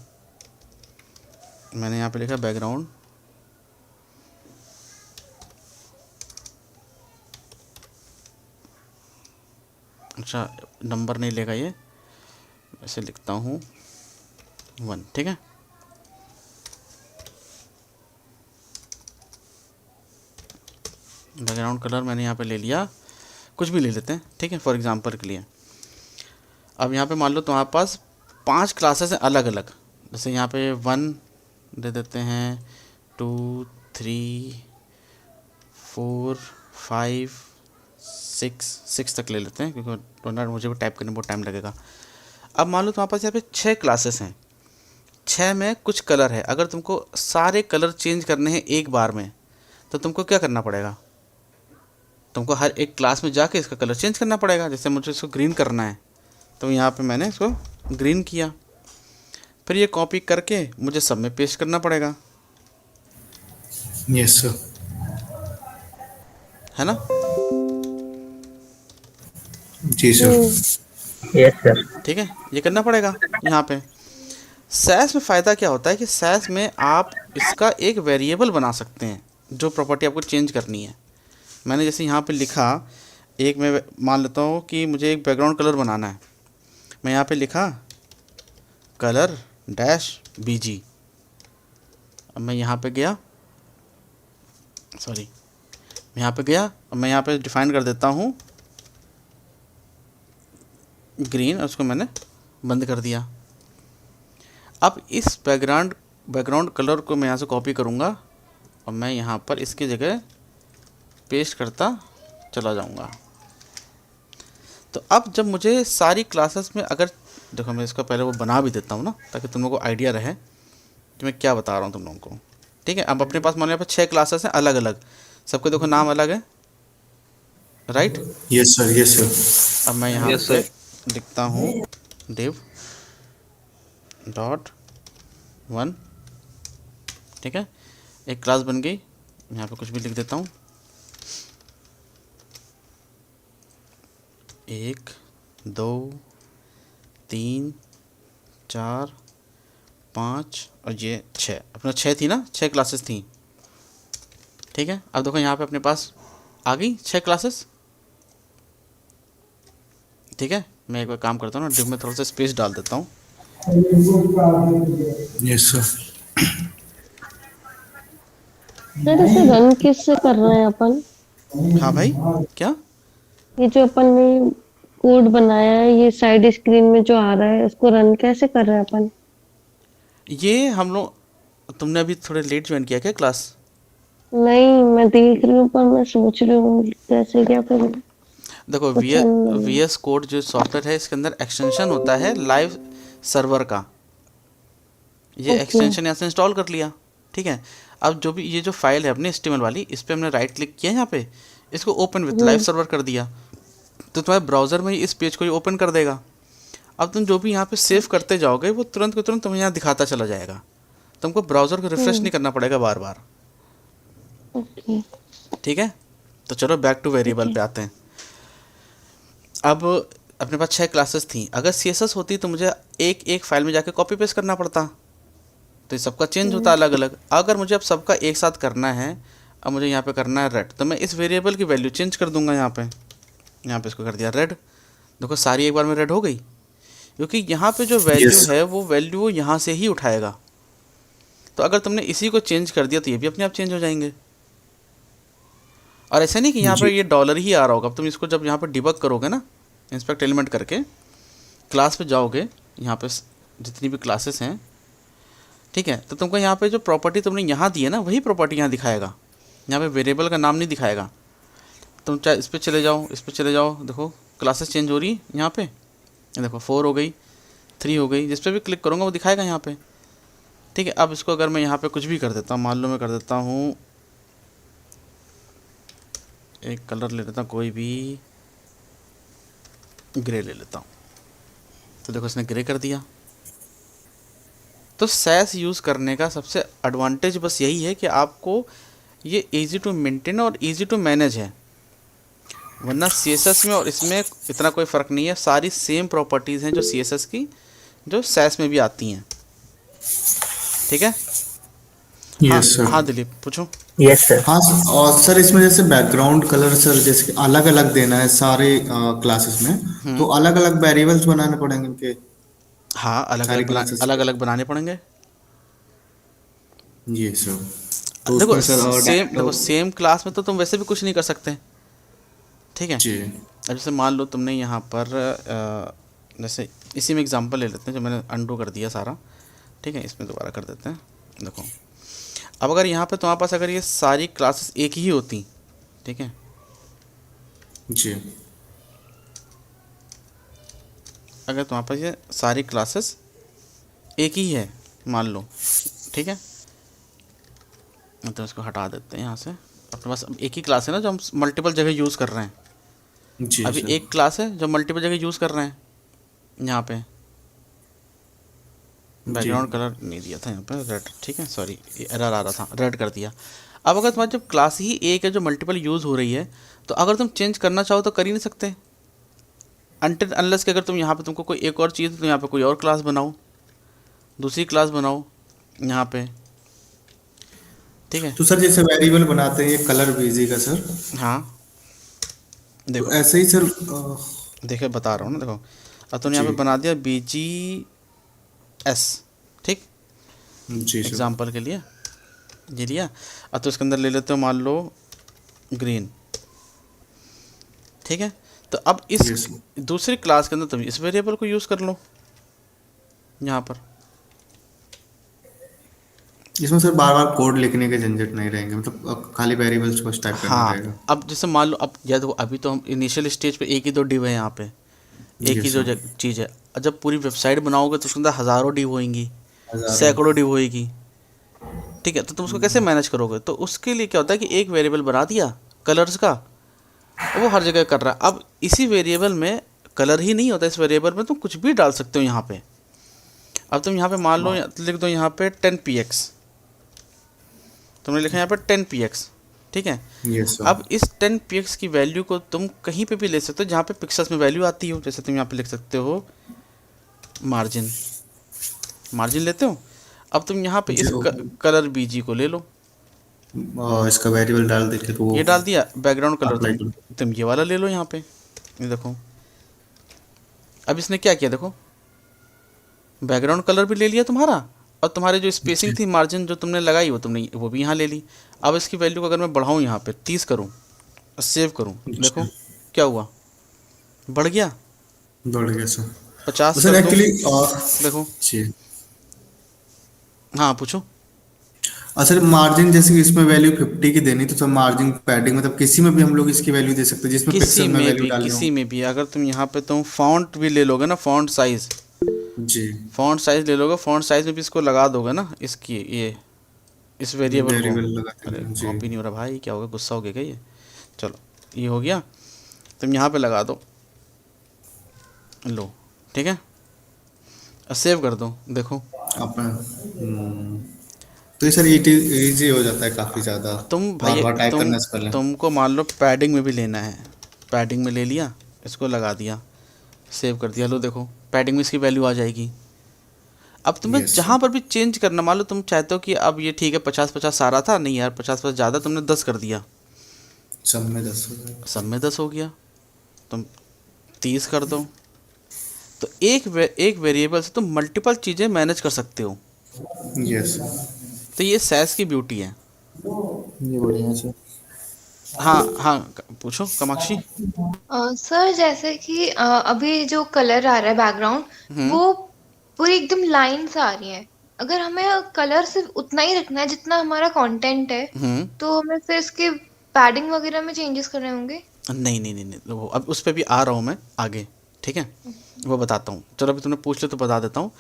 मैंने यहाँ पे लिखा बैकग्राउंड, अच्छा नंबर नहीं लेगा ये, ऐसे लिखता हूँ 1, ठीक है। बैकग्राउंड कलर मैंने यहाँ पे ले लिया, कुछ भी ले लेते हैं, ठीक है, फॉर एग्ज़ाम्पल के लिए। अब यहाँ पे मान लो तुम्हारे पास 5 क्लासेस हैं अलग अलग। जैसे यहाँ पे 1 दे देते हैं, 2 3 4 5 6 तक ले लेते हैं, क्योंकि वरना मुझे भी टाइप करने में बहुत टाइम लगेगा। अब मान लो तुम्हारे पास यहाँ पे 6 क्लासेस हैं, 6 में कुछ कलर है। अगर तुमको सारे कलर चेंज करने हैं एक बार में, तो तुमको क्या करना पड़ेगा? तुमको हर एक क्लास में जाके इसका कलर चेंज करना पड़ेगा। जैसे मुझे इसको ग्रीन करना है, तो यहाँ पे मैंने इसको ग्रीन किया, फिर ये कॉपी करके मुझे सब में पेस्ट करना पड़ेगा, यस सर। है ना। जी सर। Yes sir. ठीक है, ये करना पड़ेगा यहाँ पे। सैस में फ़ायदा क्या होता है कि सैस में आप इसका एक वेरिएबल बना सकते हैं, जो प्रॉपर्टी आपको चेंज करनी है। मैंने जैसे यहाँ पे लिखा, एक मैं मान लेता हूँ कि मुझे एक बैकग्राउंड कलर बनाना है। मैं यहाँ पे लिखा कलर डैश BG। अब मैं यहाँ पे गया, सॉरी, मैं यहाँ पे गया, अब मैं यहाँ पे डिफ़ाइन कर देता हूँ ग्रीन, और उसको मैंने बंद कर दिया। अब इस बैकग्राउंड कलर को मैं यहाँ से कॉपी करूँगा और मैं यहाँ पर इसकी जगह पेस्ट करता चला जाऊँगा। तो अब जब मुझे सारी क्लासेस में, अगर देखो मैं इसका पहले वो बना भी देता हूँ ना, ताकि तुम लोगों को आइडिया रहे कि मैं क्या बता रहा हूँ तुम लोगों को, ठीक है। अब अपने पास मान लो यहाँ पर 6 क्लासेस हैं अलग अलग, सबके देखो नाम अलग है, right. Yes sir, yes sir. अब मैं यहाँ Yes, पे sir. लिखता हूँ div डॉट 1, ठीक है, एक क्लास बन गई। यहाँ पे कुछ भी लिख देता हूँ, 1 2 3 4 5 और ये 6, अपना 6 थी ना, 6 क्लासेस थी, ठीक है। अब देखो यहाँ पे अपने पास आ गई 6 क्लासेस, ठीक है। मैं एक बार काम करता हूँ ना, डिव में थोड़ा सा स्पेस डाल देता हूँ। Yes sir. सर इसे रन किससे कर रहे हैं अपन? हाँ भाई, क्या? ये जो अपन ने कोड बनाया है, ये साइड स्क्रीन में जो आ रहा है, इसको रन कैसे कर रहे हैं अपन? ये हम लोग, तुमने अभी थोड़े लेट ज्वाइन किया क्या क्लास? नहीं, मैं देख रही हूँ, पर मैं सोच रही हूँ कैसे क्या करूँ। देखो कुछ चल नहीं है। VS कोड जो सॉफ्टवेयर है, इसके अंदर एक्सटेंशन होता है लाइव सर्वर का। ये ओके। एक्सटेंशन यहाँ से इंस्टॉल कर लिया, ठीक है। अब जो भी ये जो फाइल है अपनी HTML वाली, इस पर हमने राइट क्लिक किया यहाँ पे, इसको ओपन विथ लाइव सर्वर कर दिया, तो तुम्हारे ब्राउज़र में इस पेज को ही ओपन कर देगा। अब तुम जो भी यहाँ पे सेव करते जाओगे, वो तुरंत के तुरंत तुम्हें यहाँ दिखाता चला जाएगा। तुमको ब्राउज़र को रिफ्रेश नहीं करना पड़ेगा बार बार, ओके। ठीक है। तो चलो बैक टू वेरिएबल पे आते हैं। अब अपने पास 6 क्लासेस थी। अगर CSS होती तो मुझे एक एक फाइल में जाके कॉपी पेस्ट करना पड़ता, तो ये सबका चेंज होता अलग अलग। अगर मुझे अब सबका एक साथ करना है, अब मुझे यहाँ पे करना है रेड, तो मैं इस वेरिएबल की वैल्यू चेंज कर दूंगा। यहाँ पे इसको कर दिया रेड। देखो सारी एक बार में रेड हो गई, क्योंकि यहाँ पे जो वैल्यू Yes. है वो वैल्यू यहाँ से ही उठाएगा। तो अगर तुमने इसी को चेंज कर दिया तो ये भी अपने आप चेंज हो जाएंगे। और ऐसा नहीं कि यहाँ पर जी। ये डॉलर ही आ रहा होगा। अब तुम इसको जब यहाँ पर डिबग करोगे ना, इंस्पेक्ट एलिमेंट करके क्लास पे जाओगे, यहाँ पे जितनी भी क्लासेस हैं, ठीक है, तो तुमको यहाँ पे जो प्रॉपर्टी तुमने यहाँ दी है ना, वही प्रॉपर्टी यहाँ दिखाएगा, यहाँ पे वेरिएबल का नाम नहीं दिखाएगा। तुम चाहे इस पर चले जाओ, इस पर चले जाओ, देखो क्लासेस चेंज हो रही है यहाँ पे, ये देखो 4 हो गई, 3 हो गई, जिस पे भी क्लिक करूँगा वो दिखाएगा यहाँ पे, ठीक है। अब इसको अगर मैं यहाँ पे कुछ भी कर देता हूँ, मान लो मैं कर देता हूँ एक कलर ले लेता हूँ, कोई भी ग्रे ले लेता हूँ, तो देखो इसने ग्रे कर दिया। तो सैस यूज़ करने का सबसे एडवांटेज बस यही है कि आपको ये इजी टू मेंटेन और इजी टू मैनेज है, वरना CSS में और इसमें इतना कोई फ़र्क नहीं है, सारी सेम प्रॉपर्टीज़ हैं जो CSS की, जो सैस में भी आती हैं, ठीक है। हाँ यस सर। हाँ दिलीप पूछो। Yes sir. हाँ सर, और सर इसमें जैसे बैकग्राउंड कलर सर, जैसे कि अलग अलग देना है सारे क्लासेस में, तो अलग अलग वेरिएबल्स बनाने पड़ेंगे इनके हाँ सारी क्लासेस अलग के। अलग बनाने पड़ेंगे। ये सर, तो देखो उसमें सर देखो सेम क्लास में तो तुम वैसे भी कुछ नहीं कर सकते, ठीक है। जी अब जैसे मान लो तुमने यहाँ पर जैसे इसी में एग्जांपल ले लेते हैं, जो मैंने अंडू कर दिया सारा, ठीक है, इसमें दोबारा कर देते हैं। देखो अब अगर यहाँ पे तुम्हारे पास अगर ये सारी क्लासेस एक ही होती, ठीक है, जी अगर तुम्हारे पास ये सारी क्लासेस एक ही है मान लो, ठीक है, तो इसको हटा देते हैं यहाँ से। अपने पास अब एक ही क्लास है ना जो हम मल्टीपल जगह यूज़ कर रहे हैं, जी अभी सर। एक क्लास है जो मल्टीपल जगह यूज़ कर रहे हैं। यहाँ पे बैकग्राउंड कलर नहीं दिया था, यहाँ पे रेड, ठीक है, सॉरी एरर आ रहा था, रेड कर दिया। अब अगर तुम्हारी जब क्लास ही एक है जो मल्टीपल यूज़ हो रही है, तो अगर तुम चेंज करना चाहो तो कर ही नहीं सकते, अनटिल अनलेस कि अगर तुम यहाँ पे तुमको कोई एक और चीज़, तो यहाँ पे कोई और क्लास बनाओ, दूसरी क्लास बनाओ यहाँ पे, ठीक है। तो सर जैसे वेरिएबल बनाते हैं ये कलर बीजी का सर, हाँ तो देखो ऐसे ही सर देखो बता रहा हूँ ना, देखो अब तुमने यहाँ जी पे बना दिया BGS, ठीक, जी सर। एग्जाम्पल के लिए ये लिया। अब तो इसके अंदर ले लेते हो मान लो ग्रीन, ठीक है। तो अब इस Yes. दूसरी क्लास के अंदर तुम इस वेरिएबल को यूज़ कर लो यहाँ पर। इसमें सर बार बार कोड लिखने के झंझट नहीं रहेंगे, मतलब अब खाली वेरिएबल्स को टाइप करना हाँ रहेगा। अब जैसे मान लो, अब या देखो अभी तो हम इनिशियल स्टेज पे एक ही दो डिव है यहाँ पे, एक ही Yes, जो sir. चीज़ है। और जब पूरी वेबसाइट बनाओगे तो उसके अंदर हज़ारों डिव होएंगी, हज़ारों। सैकड़ों डिव होएगी, ठीक है। तो तुम उसको कैसे मैनेज करोगे? तो उसके लिए क्या होता है कि एक वेरिएबल बना दिया कलर्स का, वो हर जगह कर रहा है। अब इसी वेरिएबल में कलर ही नहीं होता, इस वेरिएबल में तुम कुछ भी डाल सकते हो यहाँ पे। अब तुम यहाँ पे मान लो लिख दो यहाँ पे 10px, तुमने लिखा यहाँ पे 10px, ठीक है। Yes, sir. अब इस 10px की वैल्यू को तुम कहीं पे भी ले सकते हो जहाँ पे पिक्सल्स में वैल्यू आती हो। जैसे तुम यहाँ पे लिख सकते हो मार्जिन, मार्जिन लेते हो। अब तुम यहाँ पे इस कलर बीजी को ले लो, और इसका वेरिएबल डाल देते तो वो ये डाल दिया। बैकग्राउंड कलर Apply तुम ये वाला ले लो यहाँ पे, ये देखो। अब इसने क्या किया, देखो बैकग्राउंड कलर भी ले लिया तुम्हारा, और तुम्हारे जो स्पेसिंग थी मार्जिन जो तुमने लगाई वो भी यहाँ ले ली। अब इसकी वैल्यू को अगर मैं बढ़ाऊँ यहाँ पे 30 करूँ और सेव करूँ, देखो क्या हुआ, बढ़ गया। बढ़ गया सर। 50 सर कर दूँ, एक्चुअली देखो। जी हाँ पूछो। सर मार्जिन जैसे कि इसमें वैल्यू 50 की देनी, तो सर मार्जिन पैडिंग मतलब किसी में भी हम लोग इसकी वैल्यू दे सकते हैं जिसमें पिक्सल में वैल्यू डालनी हो। किसी में भी अगर तुम यहाँ पे तुम फॉन्ट भी ले लोगे ना, फॉन्ट साइज, जी फॉन्ट साइज ले लोगे, फॉन्ट साइज में भी इसको लगा दोगे ना, इसकी ये इस वेरिएबल वेरिएबल को। लगाते अरे हैं, जी। कॉपी नहीं हो रहा भाई, क्या हो गया, गुस्सा हो गया क्या ये? चलो ये हो गया, तुम यहाँ पे लगा दो, लो, ठीक है, और सेव कर दो, देखो। तो ये सर इजी हो जाता है काफी ज्यादा, तुम बार भाई बार टाइप करने से पहले। तुमको मान लो पैडिंग में भी लेना है, पैडिंग में ले लिया, इसको लगा दिया, सेव कर दिया, लो देखो पैडिंग में इसकी वैल्यू आ जाएगी। अब तुम्हें Yes, जहाँ पर भी चेंज करना, मान लो तुम चाहते हो कि अब ये ठीक है 50-50 आ रहा था, नहीं यार 50-50 ज़्यादा, तुमने 10 कर दिया, सब में 10 हो जाएगा। सब में 10 हो गया, तुम 30 कर दो। तो एक वेरिएबल से तुम मल्टीपल चीज़ें मैनेज कर सकते हो। यस तो ये सैस की ब्यूटी है। ये बढ़िया है सर। हाँ हाँ पूछो कामाक्षी। सर जैसे कि अभी जो कलर आ रहा है बैकग्राउंड वो पूरी एकदम लाइंस आ रही हैं। अगर हमें कलर सिर्फ उतना ही रखना है जितना हमारा कंटेंट है, तो हमें फिर इसके पैडिंग वगैरह में चेंजेस करने होंगे। नहीं नहीं नहीं नहीं, वो अब उस पर भी आ रहा हूँ मैं आगे, ठीक है, वो बताता हूँ। चलो अभी तुमने पूछ लिया तो बता देता हूँ।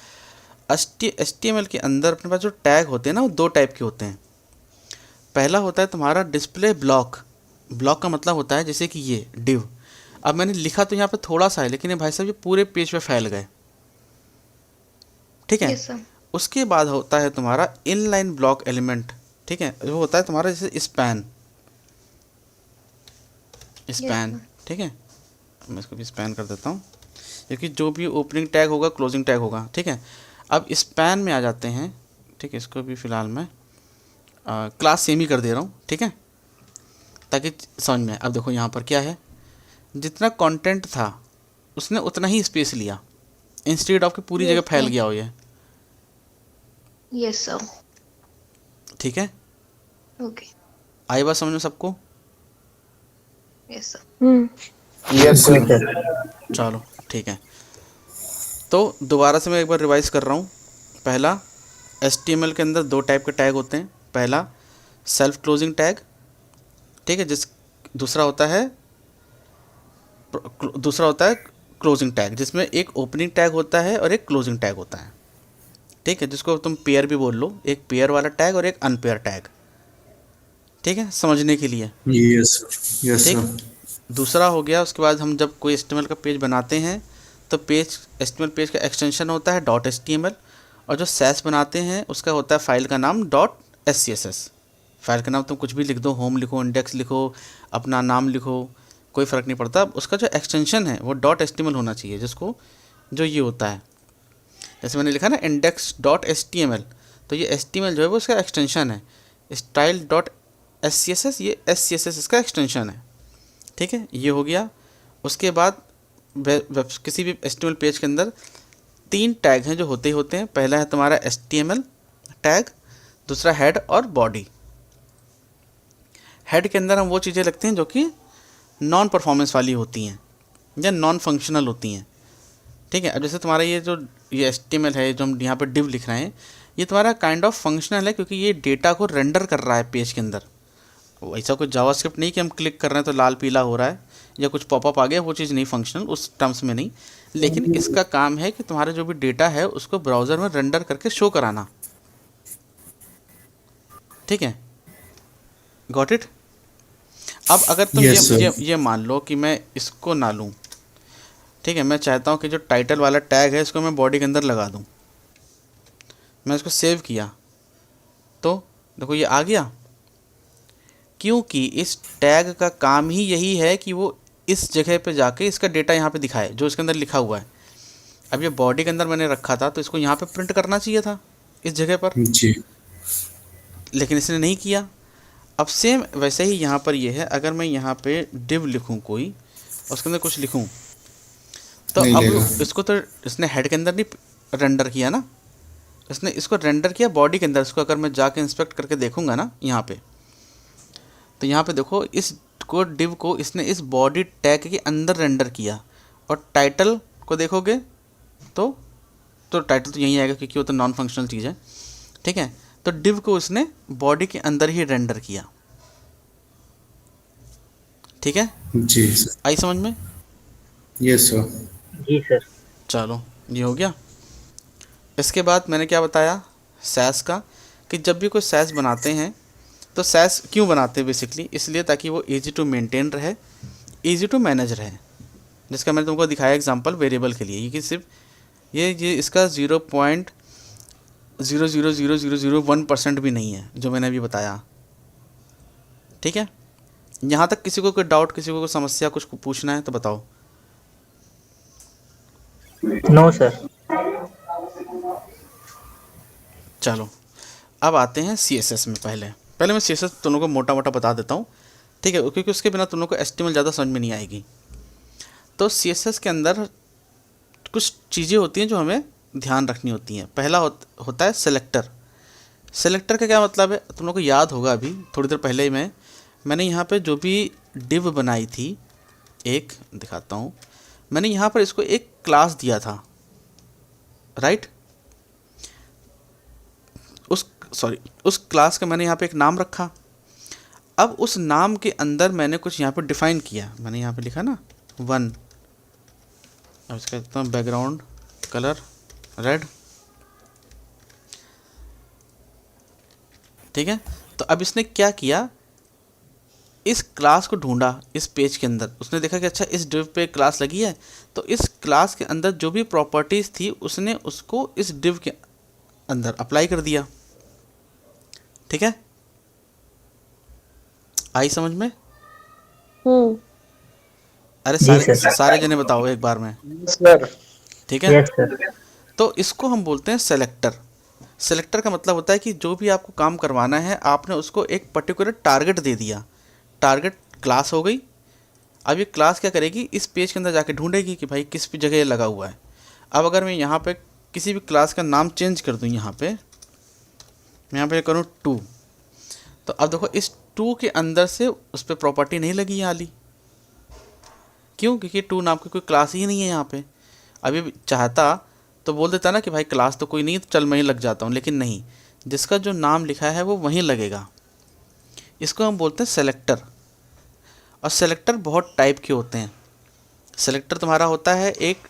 HTML के अंदर अपने पास जो टैग होते हैं ना, वो दो टाइप के होते हैं। पहला होता है तुम्हारा डिस्प्ले ब्लॉक। ब्लॉक का मतलब होता है जैसे कि ये डिव, अब मैंने लिखा तो यहाँ पे थोड़ा सा है, लेकिन ये भाई साहब ये पूरे पेज पे फैल गए, ठीक है। Yes sir. उसके बाद होता है तुम्हारा इनलाइन ब्लॉक एलिमेंट, ठीक है, वो होता है तुम्हारा जैसे स्पैन, स्पैन, ठीक है। मैं इसको भी स्पैन कर देता हूँ, क्योंकि जो भी ओपनिंग टैग होगा क्लोजिंग टैग होगा, ठीक है। अब स्पैन में आ जाते हैं, ठीक है, इसको भी फ़िलहाल मैं क्लास सेम ही कर दे रहा हूँ, ठीक है, ताकि समझ में आए। अब देखो यहाँ पर क्या है, जितना कंटेंट था उसने उतना ही स्पेस लिया, इंस्टेड ऑफ कि पूरी जगह फैल गया हो ये, यस सर। ठीक है। ओके। आई बात समझ में सबको? Yes sir. Yes sir. चलो ठीक है, तो दोबारा से मैं एक बार रिवाइज कर रहा हूँ। पहला, HTML के अंदर दो टाइप के टैग होते हैं। पहला सेल्फ क्लोजिंग टैग, ठीक है, दूसरा होता है क्लोजिंग टैग, जिसमें एक ओपनिंग टैग होता है और एक क्लोजिंग टैग होता है, ठीक है, जिसको तुम पेयर भी बोल लो, एक पेयर वाला टैग और एक अनपेयर टैग, ठीक है, समझने के लिए। यस यस ठीक। सर। दूसरा हो गया, उसके बाद हम जब कोई HTML का पेज बनाते हैं तो HTML पेज का एक्सटेंशन होता है .html, और जो सैस बनाते हैं उसका होता है फाइल का नाम .scss। फाइल का नाम तुम कुछ भी लिख दो, होम लिखो, इंडेक्स लिखो, अपना नाम लिखो, कोई फ़र्क नहीं पड़ता। उसका जो एक्सटेंशन है वो .html होना चाहिए, जिसको जो ये होता है, जैसे मैंने लिखा ना index.html, तो ये HTML जो है वो इसका एक्सटेंशन है। style.scss, ये SCSS इसका एक्सटेंशन है, ठीक है, ये हो गया। उसके बाद किसी भी HTML पेज के अंदर तीन टैग हैं जो होते ही होते हैं। पहला है तुम्हारा HTML टैग, दूसरा हेड और बॉडी। हेड के अंदर हम वो चीज़ें लिखते हैं जो कि नॉन परफॉर्मेंस वाली होती हैं या नॉन फंक्शनल होती हैं, ठीक है। अब जैसे तुम्हारा ये HTML है जो हम यहाँ पर डिव लिख रहे हैं, ये तुम्हारा काइंड ऑफ फंक्शनल है, क्योंकि ये डेटा को रेंडर कर रहा है पेज के अंदर। ऐसा कोई जावास्क्रिप्ट नहीं कि हम क्लिक कर रहे हैं तो लाल पीला हो रहा है या कुछ पॉपअप आ गया, वो चीज़ नहीं, फंक्शनल उस टर्म्स में नहीं। लेकिन इसका काम है कि तुम्हारा जो भी डेटा है उसको ब्राउज़र में रेंडर करके शो कराना, ठीक है, गॉट इट। अब अगर तुम Yes, sir. ये मान लो कि मैं इसको ना लूँ, ठीक है, मैं चाहता हूँ कि जो टाइटल वाला टैग है इसको मैं बॉडी के अंदर लगा दूँ। मैं इसको सेव किया तो देखो ये आ गया, क्योंकि इस टैग का काम ही यही है कि वो इस जगह पे जाके इसका डेटा यहाँ पे दिखाए जो इसके अंदर लिखा हुआ है। अब ये बॉडी के अंदर मैंने रखा था तो इसको यहाँ पे प्रिंट करना चाहिए था इस जगह पर, जी लेकिन इसने नहीं किया। अब सेम वैसे ही यहाँ पर ये है, अगर मैं यहाँ पे डिव लिखूँ कोई और उसके अंदर कुछ लिखूँ तो नहीं अब लेगा। इसको तो इसने हेड के अंदर नहीं रेंडर किया ना, इसने इसको रेंडर किया बॉडी के अंदर। इसको अगर मैं जाके इंस्पेक्ट करके देखूँगा ना यहाँ पे, तो यहाँ पे देखो इस को डिव को इसने इस बॉडी टैग के अंदर रेंडर किया, और टाइटल को देखोगे तो टाइटल तो यहीं आएगा क्योंकि वो तो नॉन फंक्शनल चीज़ है, ठीक है। तो डिव को उसने बॉडी के अंदर ही रेंडर किया, ठीक है, जी सर। आई समझ में? Yes sir. जी सर। चलो ये हो गया। इसके बाद मैंने क्या बताया सैस का, कि जब भी कोई सैस बनाते हैं तो सैस क्यों बनाते हैं बेसिकली, इसलिए ताकि वो इजी टू मेंटेन रहे, इजी टू मैनेज रहे। जिसका मैंने तुमको दिखाया एग्जांपल वेरिएबल के लिए, ये कि सिर्फ ये इसका 0.0000001% भी नहीं है जो मैंने अभी बताया, ठीक है। यहाँ तक किसी को कोई डाउट, किसी को कोई समस्या, कुछ पूछना है तो बताओ। No sir. चलो अब आते हैं CSS में। पहले मैं CSS दोनों को मोटा मोटा बता देता हूँ, ठीक है, क्योंकि उसके बिना दोनों को HTML ज़्यादा समझ में नहीं आएगी। तो CSS के अंदर कुछ चीज़ें होती हैं जो हमें ध्यान रखनी होती हैं। पहला होता है सेलेक्टर। सेलेक्टर का क्या मतलब है, तुम लोग को याद होगा अभी थोड़ी देर पहले ही मैंने यहाँ पे जो भी डिव बनाई थी, एक दिखाता हूँ, मैंने यहाँ पर इसको एक क्लास दिया था, राइट। सॉरी, उस क्लास का मैंने यहाँ पे एक नाम रखा। अब उस नाम के अंदर मैंने कुछ यहाँ पे डिफाइन किया, मैंने यहाँ पे लिखा ना 1, अब इसका लिखता हूँ बैकग्राउंड कलर रेड, ठीक है। तो अब इसने क्या किया, इस क्लास को ढूंढा इस पेज के अंदर, उसने देखा कि अच्छा इस डिव पे क्लास लगी है, तो इस क्लास के अंदर जो भी प्रॉपर्टीज़ थी उसने उसको इस डिव के अंदर अप्लाई कर दिया, ठीक है। आई समझ में? अरे जी सारे सर। सारे जने बताओ एक बार में, सर। ठीक है। Yes sir. तो इसको हम बोलते हैं सेलेक्टर। सेलेक्टर का मतलब होता है कि जो भी आपको काम करवाना है आपने उसको एक पर्टिकुलर टारगेट दे दिया, टारगेट क्लास हो गई। अब ये क्लास क्या करेगी, इस पेज के अंदर जाके ढूंढेगी कि भाई किस जगह ये लगा हुआ है। अब अगर मैं यहाँ पे किसी भी क्लास का नाम चेंज कर दूँ, यहाँ पे मैं यहाँ पे करूँ 2, तो अब देखो इस 2 के अंदर से उस पर प्रॉपर्टी नहीं लगी ये वाली, क्यों? क्योंकि 2 नाम की कोई क्लास ही नहीं है यहाँ पे। अभी चाहता तो बोल देता ना कि भाई क्लास तो कोई नहीं, तो चल मैं ही लग जाता हूँ, लेकिन नहीं, जिसका जो नाम लिखा है वो वहीं लगेगा। इसको हम बोलते हैं सेलेक्टर। और सेलेक्टर बहुत टाइप के होते हैं। सेलेक्टर तुम्हारा होता है एक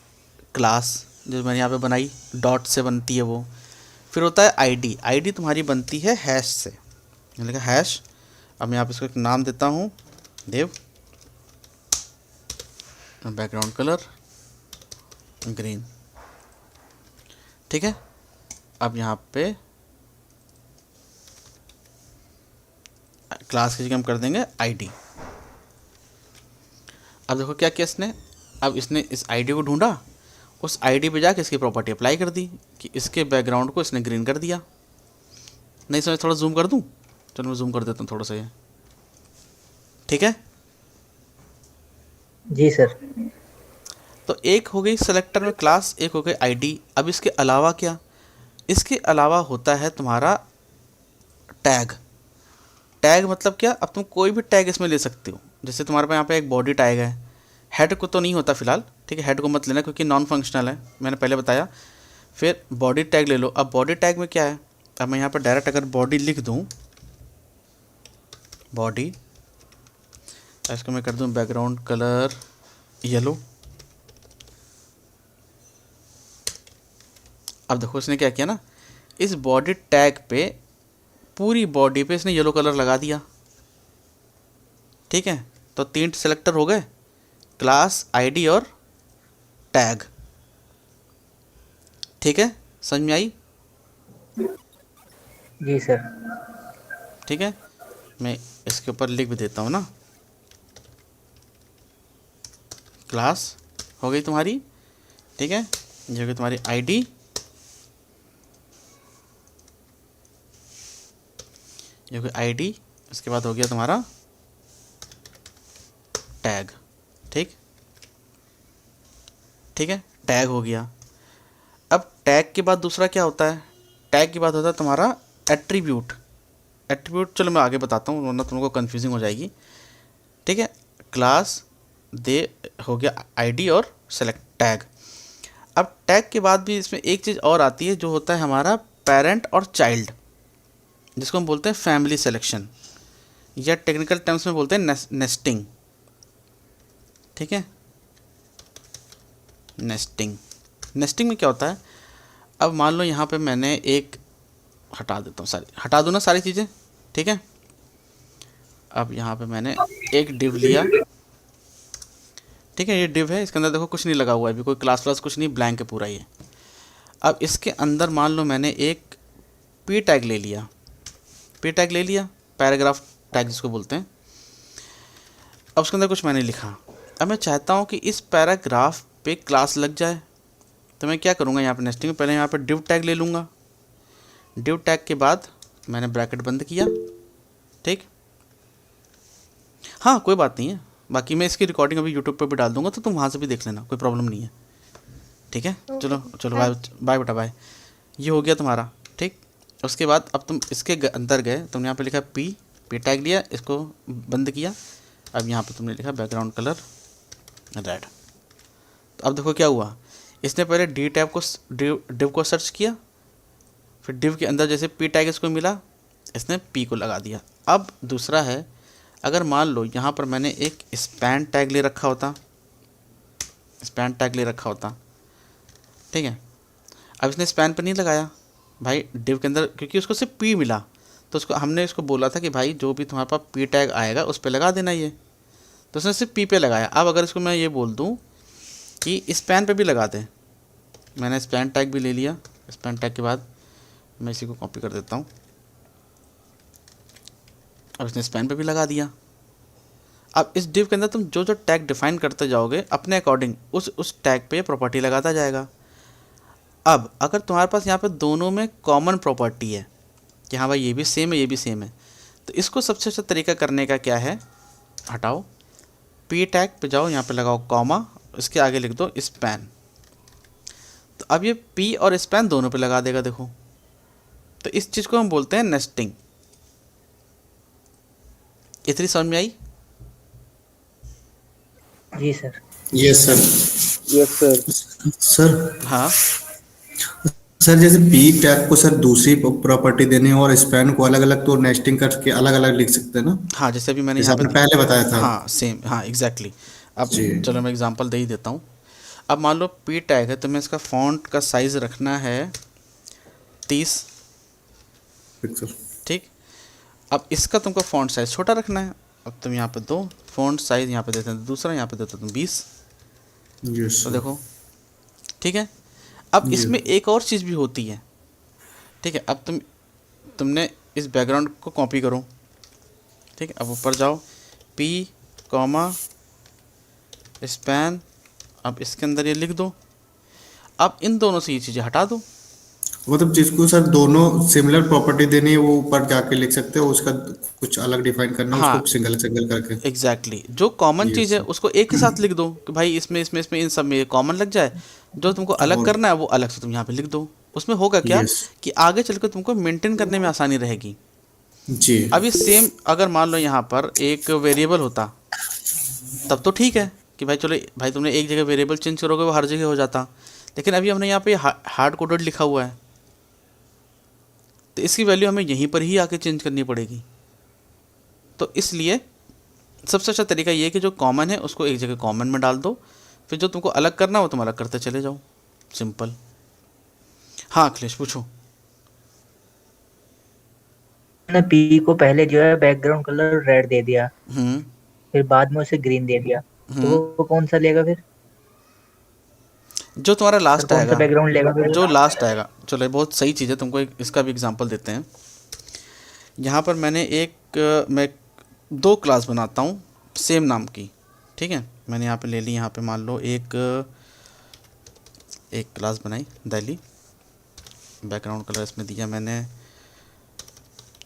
क्लास, जो मैंने यहाँ पे बनाई डॉट से बनती है वो। फिर होता है आईडी, आईडी तुम्हारी बनती है हैश से, मैंने लिखा हैश। अब मैं यहाँ पे इसको एक नाम देता हूँ देव, बैकग्राउंड कलर ग्रीन, ठीक है। अब यहाँ पे क्लास की जगह हम कर देंगे आईडी। अब देखो क्या किया इसने, अब इसने इस आईडी को ढूंढा, उस आईडी पे जाके इसकी प्रॉपर्टी अप्लाई कर दी कि इसके बैकग्राउंड को इसने ग्रीन कर दिया। नहीं समझ, थोड़ा जूम कर दूं? चलो मैं जूम कर देता हूँ थोड़ा सा ये, ठीक है। जी सर। तो एक हो गई सेलेक्टर में क्लास, एक हो गई आईडी। अब इसके अलावा क्या, इसके अलावा होता है तुम्हारा टैग। टैग मतलब क्या, अब तुम कोई भी टैग इसमें ले सकते हो। जैसे तुम्हारे पास यहाँ पे एक बॉडी टैग है, हेड को तो नहीं होता फिलहाल, ठीक है, हेड को मत लेना क्योंकि नॉन फंक्शनल है, मैंने पहले बताया। फिर बॉडी टैग ले लो। अब बॉडी टैग में क्या है, अब मैं यहाँ पर डायरेक्ट अगर बॉडी लिख दूँ, बॉडी, इसको मैं कर दूँ बैकग्राउंड कलर येलो। अब देखो इसने क्या किया ना, इस बॉडी टैग पे पूरी बॉडी पे इसने येलो कलर लगा दिया, ठीक है। तो 3 सेलेक्टर हो गए, क्लास, आईडी और टैग, ठीक है। समझ में आई? जी सर। ठीक है, मैं इसके ऊपर लिख भी देता हूँ ना, क्लास हो गई तुम्हारी, ठीक है, ये हो गई तुम्हारी आईडी, ये हो गई आईडी, इसके बाद हो गया तुम्हारा टैग, ठीक, ठीक है, टैग हो गया। अब टैग के बाद दूसरा क्या होता है, टैग के बाद होता है तुम्हारा एट्रीब्यूट। एट्रीब्यूट चलो मैं आगे बताता हूँ वरना तुमको कन्फ्यूजिंग हो जाएगी, ठीक है। क्लास दे हो गया आईडी और सेलेक्ट टैग। अब टैग के बाद भी इसमें एक चीज़ और आती है जो होता है हमारा पेरेंट और चाइल्ड, जिसको हम बोलते हैं फैमिली सिलेक्शन, या टेक्निकल टर्म्स में बोलते हैं नेस्टिंग, ठीक है। नेस्टिंग, नेस्टिंग में क्या होता है, अब मान लो यहाँ पे मैंने एक, हटा देता हूँ सारी, हटा दूँ ना सारी चीज़ें, ठीक है। अब यहाँ पे मैंने एक डिव लिया, ठीक है, ये डिव है, इसके अंदर देखो कुछ नहीं लगा हुआ है अभी, कोई क्लास व्लास कुछ नहीं, ब्लैंक है पूरा ये। अब इसके अंदर मान लो मैंने एक पी टैग ले लिया, पी टैग ले लिया, पैराग्राफ टैग जिसको बोलते हैं। अब उसके अंदर कुछ मैंने लिखा, अब मैं चाहता हूँ कि इस पैराग्राफ पे क्लास लग जाए, तो मैं क्या करूँगा, यहाँ पे नेस्टिंग में पहले यहाँ पे डिव टैग ले लूँगा, डिव टैग के बाद मैंने ब्रैकेट बंद किया, ठीक। हाँ कोई बात नहीं है, बाकी मैं इसकी रिकॉर्डिंग अभी यूट्यूब पर भी डाल दूँगा, तो तुम वहाँ से भी देख लेना, कोई प्रॉब्लम नहीं है, ठीक है। चलो चलो बाय बाय बेटा बाय। ये हो गया तुम्हारा, ठीक। उसके बाद अब तुम इसके अंदर गए, तुमने यहाँ पे लिखा पी टैग लिया, इसको बंद किया, अब यहाँ पे तुमने लिखा बैकग्राउंड कलर रेड। तो अब देखो क्या हुआ, इसने पहले डी टैब को डिव को सर्च किया, फिर div के अंदर जैसे p टैग इसको मिला, इसने p को लगा दिया। अब दूसरा है, अगर मान लो यहाँ पर मैंने एक स्पैन टैग ले रखा होता, ठीक है। अब इसने स्पैन पर नहीं लगाया भाई div के अंदर, क्योंकि उसको सिर्फ p मिला, तो उसको हमने इसको बोला था कि भाई जो भी तुम्हारे पास p टैग आएगा उस पर लगा देना ये, तो उसने सिर्फ p पे लगाया। अब अगर इसको मैं ये बोल दूँ कि स्पैन पे भी लगा दे, मैंने स्पैन टैग भी ले लिया। स्पैन टैग के बाद मैं इसी को कॉपी कर देता हूँ, अब इसने स्पैन पे भी लगा दिया। अब इस div के अंदर तुम जो जो टैग डिफाइन करते जाओगे अपने अकॉर्डिंग उस टैग पे प्रॉपर्टी लगाता जाएगा। अब अगर तुम्हारे पास यहाँ पे दोनों में कॉमन प्रॉपर्टी है कि हाँ भाई ये भी सेम है ये भी सेम है, तो इसको सबसे अच्छा तरीका करने का क्या है, हटाओ p टैग पे जाओ, यहाँ पे लगाओ कॉमा, इसके आगे लिख दो स्पैन, तो अब ये p और स्पैन दोनों पे लगा देगा। देखो, तो इस चीज़ को हम बोलते हैं नेस्टिंग। इतनी समझ में आई? जी sir. Yes sir. Yes sir. Sir हाँ सर जैसे पी टैग को सर दूसरी प्रॉपर्टी देने और स्पैन को अलग अलग तो नेस्टिंग करके अलग अलग लिख सकते हैं ना, हाँ, जैसे अभी मैंने जैसे यहाँ आपने पे, पहले बताया था। हाँ सेम, हाँ एग्जैक्टली। अब जी। चलो मैं एग्जांपल दे ही देता हूँ। अब मान लो p टैग है, तो मैं इसका फॉन्ट का साइज़ रखना है 30, पिक्सल। ठीक। अब इसका तुमको फॉन्ट साइज़ छोटा रखना है, अब तुम यहाँ पे दो फॉन्ट साइज़ यहाँ पे देते हैं दूसरा, यहाँ पे देते हो तुम 20, यस तो सर। देखो ठीक है। अब जी। इसमें एक और चीज़ भी होती है, ठीक है। अब तुमने इस बैकग्राउंड को कॉपी करो, ठीक है। अब ऊपर जाओ p कॉमा स्पैन, अब इसके अंदर ये लिख दो। अब इन दोनों से ये चीज़ें हटा दो। मतलब जिसको सर दोनों सिमिलर प्रॉपर्टी देनी है वो ऊपर जाके लिख सकते हो, उसका कुछ अलग डिफाइन करना है हाँ उसको सिंगल सिंगल करके। एग्जैक्टली जो कॉमन Yes, चीज़ है sir. उसको एक के साथ लिख दो कि भाई इसमें इन सब में कॉमन लग जाए, जो तुमको अलग और- करना है वो अलग से तुम यहाँ पे लिख दो। उसमें होगा क्या Yes. कि आगे चल के तुमको मेंटेन करने में आसानी रहेगी। जी। अभी सेम अगर मान लो यहाँ पर एक वेरिएबल होता तब तो ठीक है कि भाई चलो भाई तुमने एक जगह वेरिएबल चेंज करोगे वो हर जगह हो जाता, लेकिन अभी हमने यहाँ पे हार्ड कोडेड लिखा हुआ है, तो इसकी वैल्यू हमें यहीं पर ही आके चेंज करनी पड़ेगी। तो इसलिए सबसे अच्छा तरीका ये है कि जो कॉमन है उसको एक जगह कॉमन में डाल दो, फिर जो तुमको अलग करना हो तुम अलग करते चले जाओ, सिंपल। हाँ अखिलेश पूछो। मैंने पी को पहले जो है बैकग्राउंड कलर रेड दे दिया, हम्म फिर बाद में उसे ग्रीन दे दिया, तो वो कौन सा लेगा फिर? जो तुम्हारा सर लास्ट कौन सा आएगा, बैकग्राउंड लेगा फिर? जो लास्ट आएगा। चलो ये बहुत सही चीज़ है, तुमको इसका भी एग्जांपल देते हैं। यहाँ पर मैंने मैं 2 क्लास बनाता हूँ सेम नाम की, ठीक है। मैंने यहाँ पे ले ली, यहाँ पे मान लो एक क्लास बनाई दिल्ली, बैकग्राउंड कलर इसमें दिया मैंने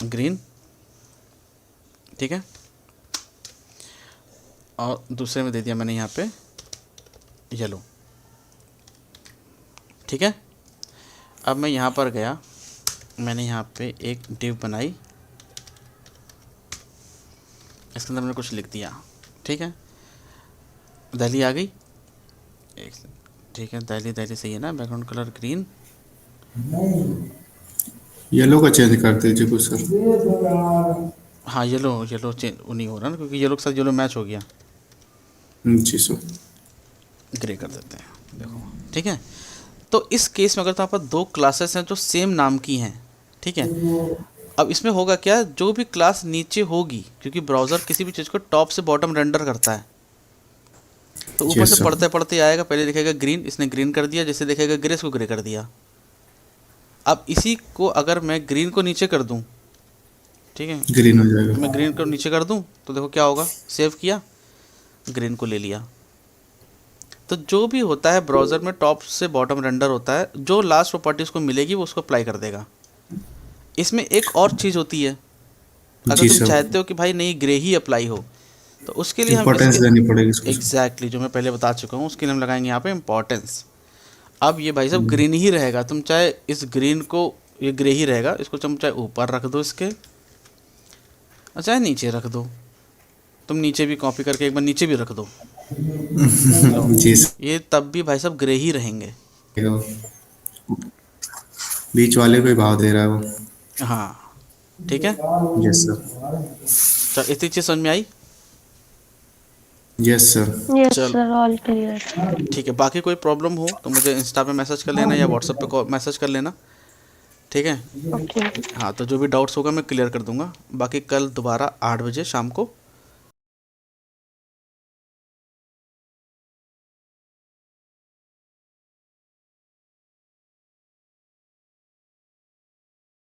ग्रीन, ठीक है, और दूसरे में दे दिया मैंने यहाँ पे येलो, ठीक है। अब मैं यहाँ पर गया, मैंने यहाँ पे एक डिव बनाई, इसके अंदर मैंने कुछ लिख दिया, ठीक है। दिल्ली आ गई, ठीक है, दिल्ली सही है ना, बैकग्राउंड कलर ग्रीन। येलो का चेंज कर दीजिए कुछ सर। हाँ येलो चेंज नहीं हो रहा ना, क्योंकि येलो के साथ येलो मैच हो गया, जी सर। ग्रे कर देते हैं, देखो ठीक है। तो इस केस में अगर तुम्हारे पास 2 क्लासेस हैं जो सेम नाम की हैं, ठीक है, अब इसमें होगा क्या, जो भी क्लास नीचे होगी, क्योंकि ब्राउज़र किसी भी चीज़ को टॉप से बॉटम रेंडर करता है, तो ऊपर Yes, से sir. पढ़ते पढ़ते आएगा, पहले दिखेगा ग्रीन, इसने ग्रीन कर दिया, जैसे दिखेगा ग्रे इसको ग्रे कर दिया। अब इसी को अगर मैं ग्रीन को नीचे कर दूं, ठीक है, ग्रीन हो जाएगा। मैं ग्रीन को नीचे कर दूं तो देखो क्या होगा, सेव किया, ग्रीन को ले लिया। तो जो भी होता है ब्राउज़र में टॉप से बॉटम रेंडर होता है, जो लास्ट प्रॉपर्टी उसको मिलेगी वो उसको अप्लाई कर देगा। इसमें एक और चीज़ होती है, अगर जी तुम सर। चाहते हो कि भाई नहीं ग्रे ही अप्लाई हो, तो उसके लिए हम इम्पोर्टेंस देनी पड़ेगी इसको। एग्जैक्टली जो मैं पहले बता चुका हूँ, उसके लिए हम लगाएंगे यहाँ पे इम्पोर्टेंस। अब ये भाई साहब ग्रीन ही रहेगा, तुम चाहे इस ग्रीन को, ये ग्रे ही रहेगा, इसको तुम चाहे ऊपर रख दो इसके, और चाहे नीचे रख दो, तुम नीचे भी कॉपी करके एक बार नीचे भी रख दो, जी सर। ये तब भी भाई साहब ग्रे ही रहेंगे। बीच वाले को ही भाव दे रहा है वो। हाँ ठीक है। Yes sir. चल इतनी चीज़ समझ में आई। Yes sir. यस चल सर, ऑल क्लियर। ठीक है, बाकी कोई प्रॉब्लम हो तो मुझे इंस्टा पे मैसेज कर लेना या व्हाट्सएप पे मैसेज कर लेना, ठीक है। ओके। हाँ तो जो भी डाउट्स होगा मैं क्लियर कर दूंगा। बाकी कल दोबारा 8 बजे शाम को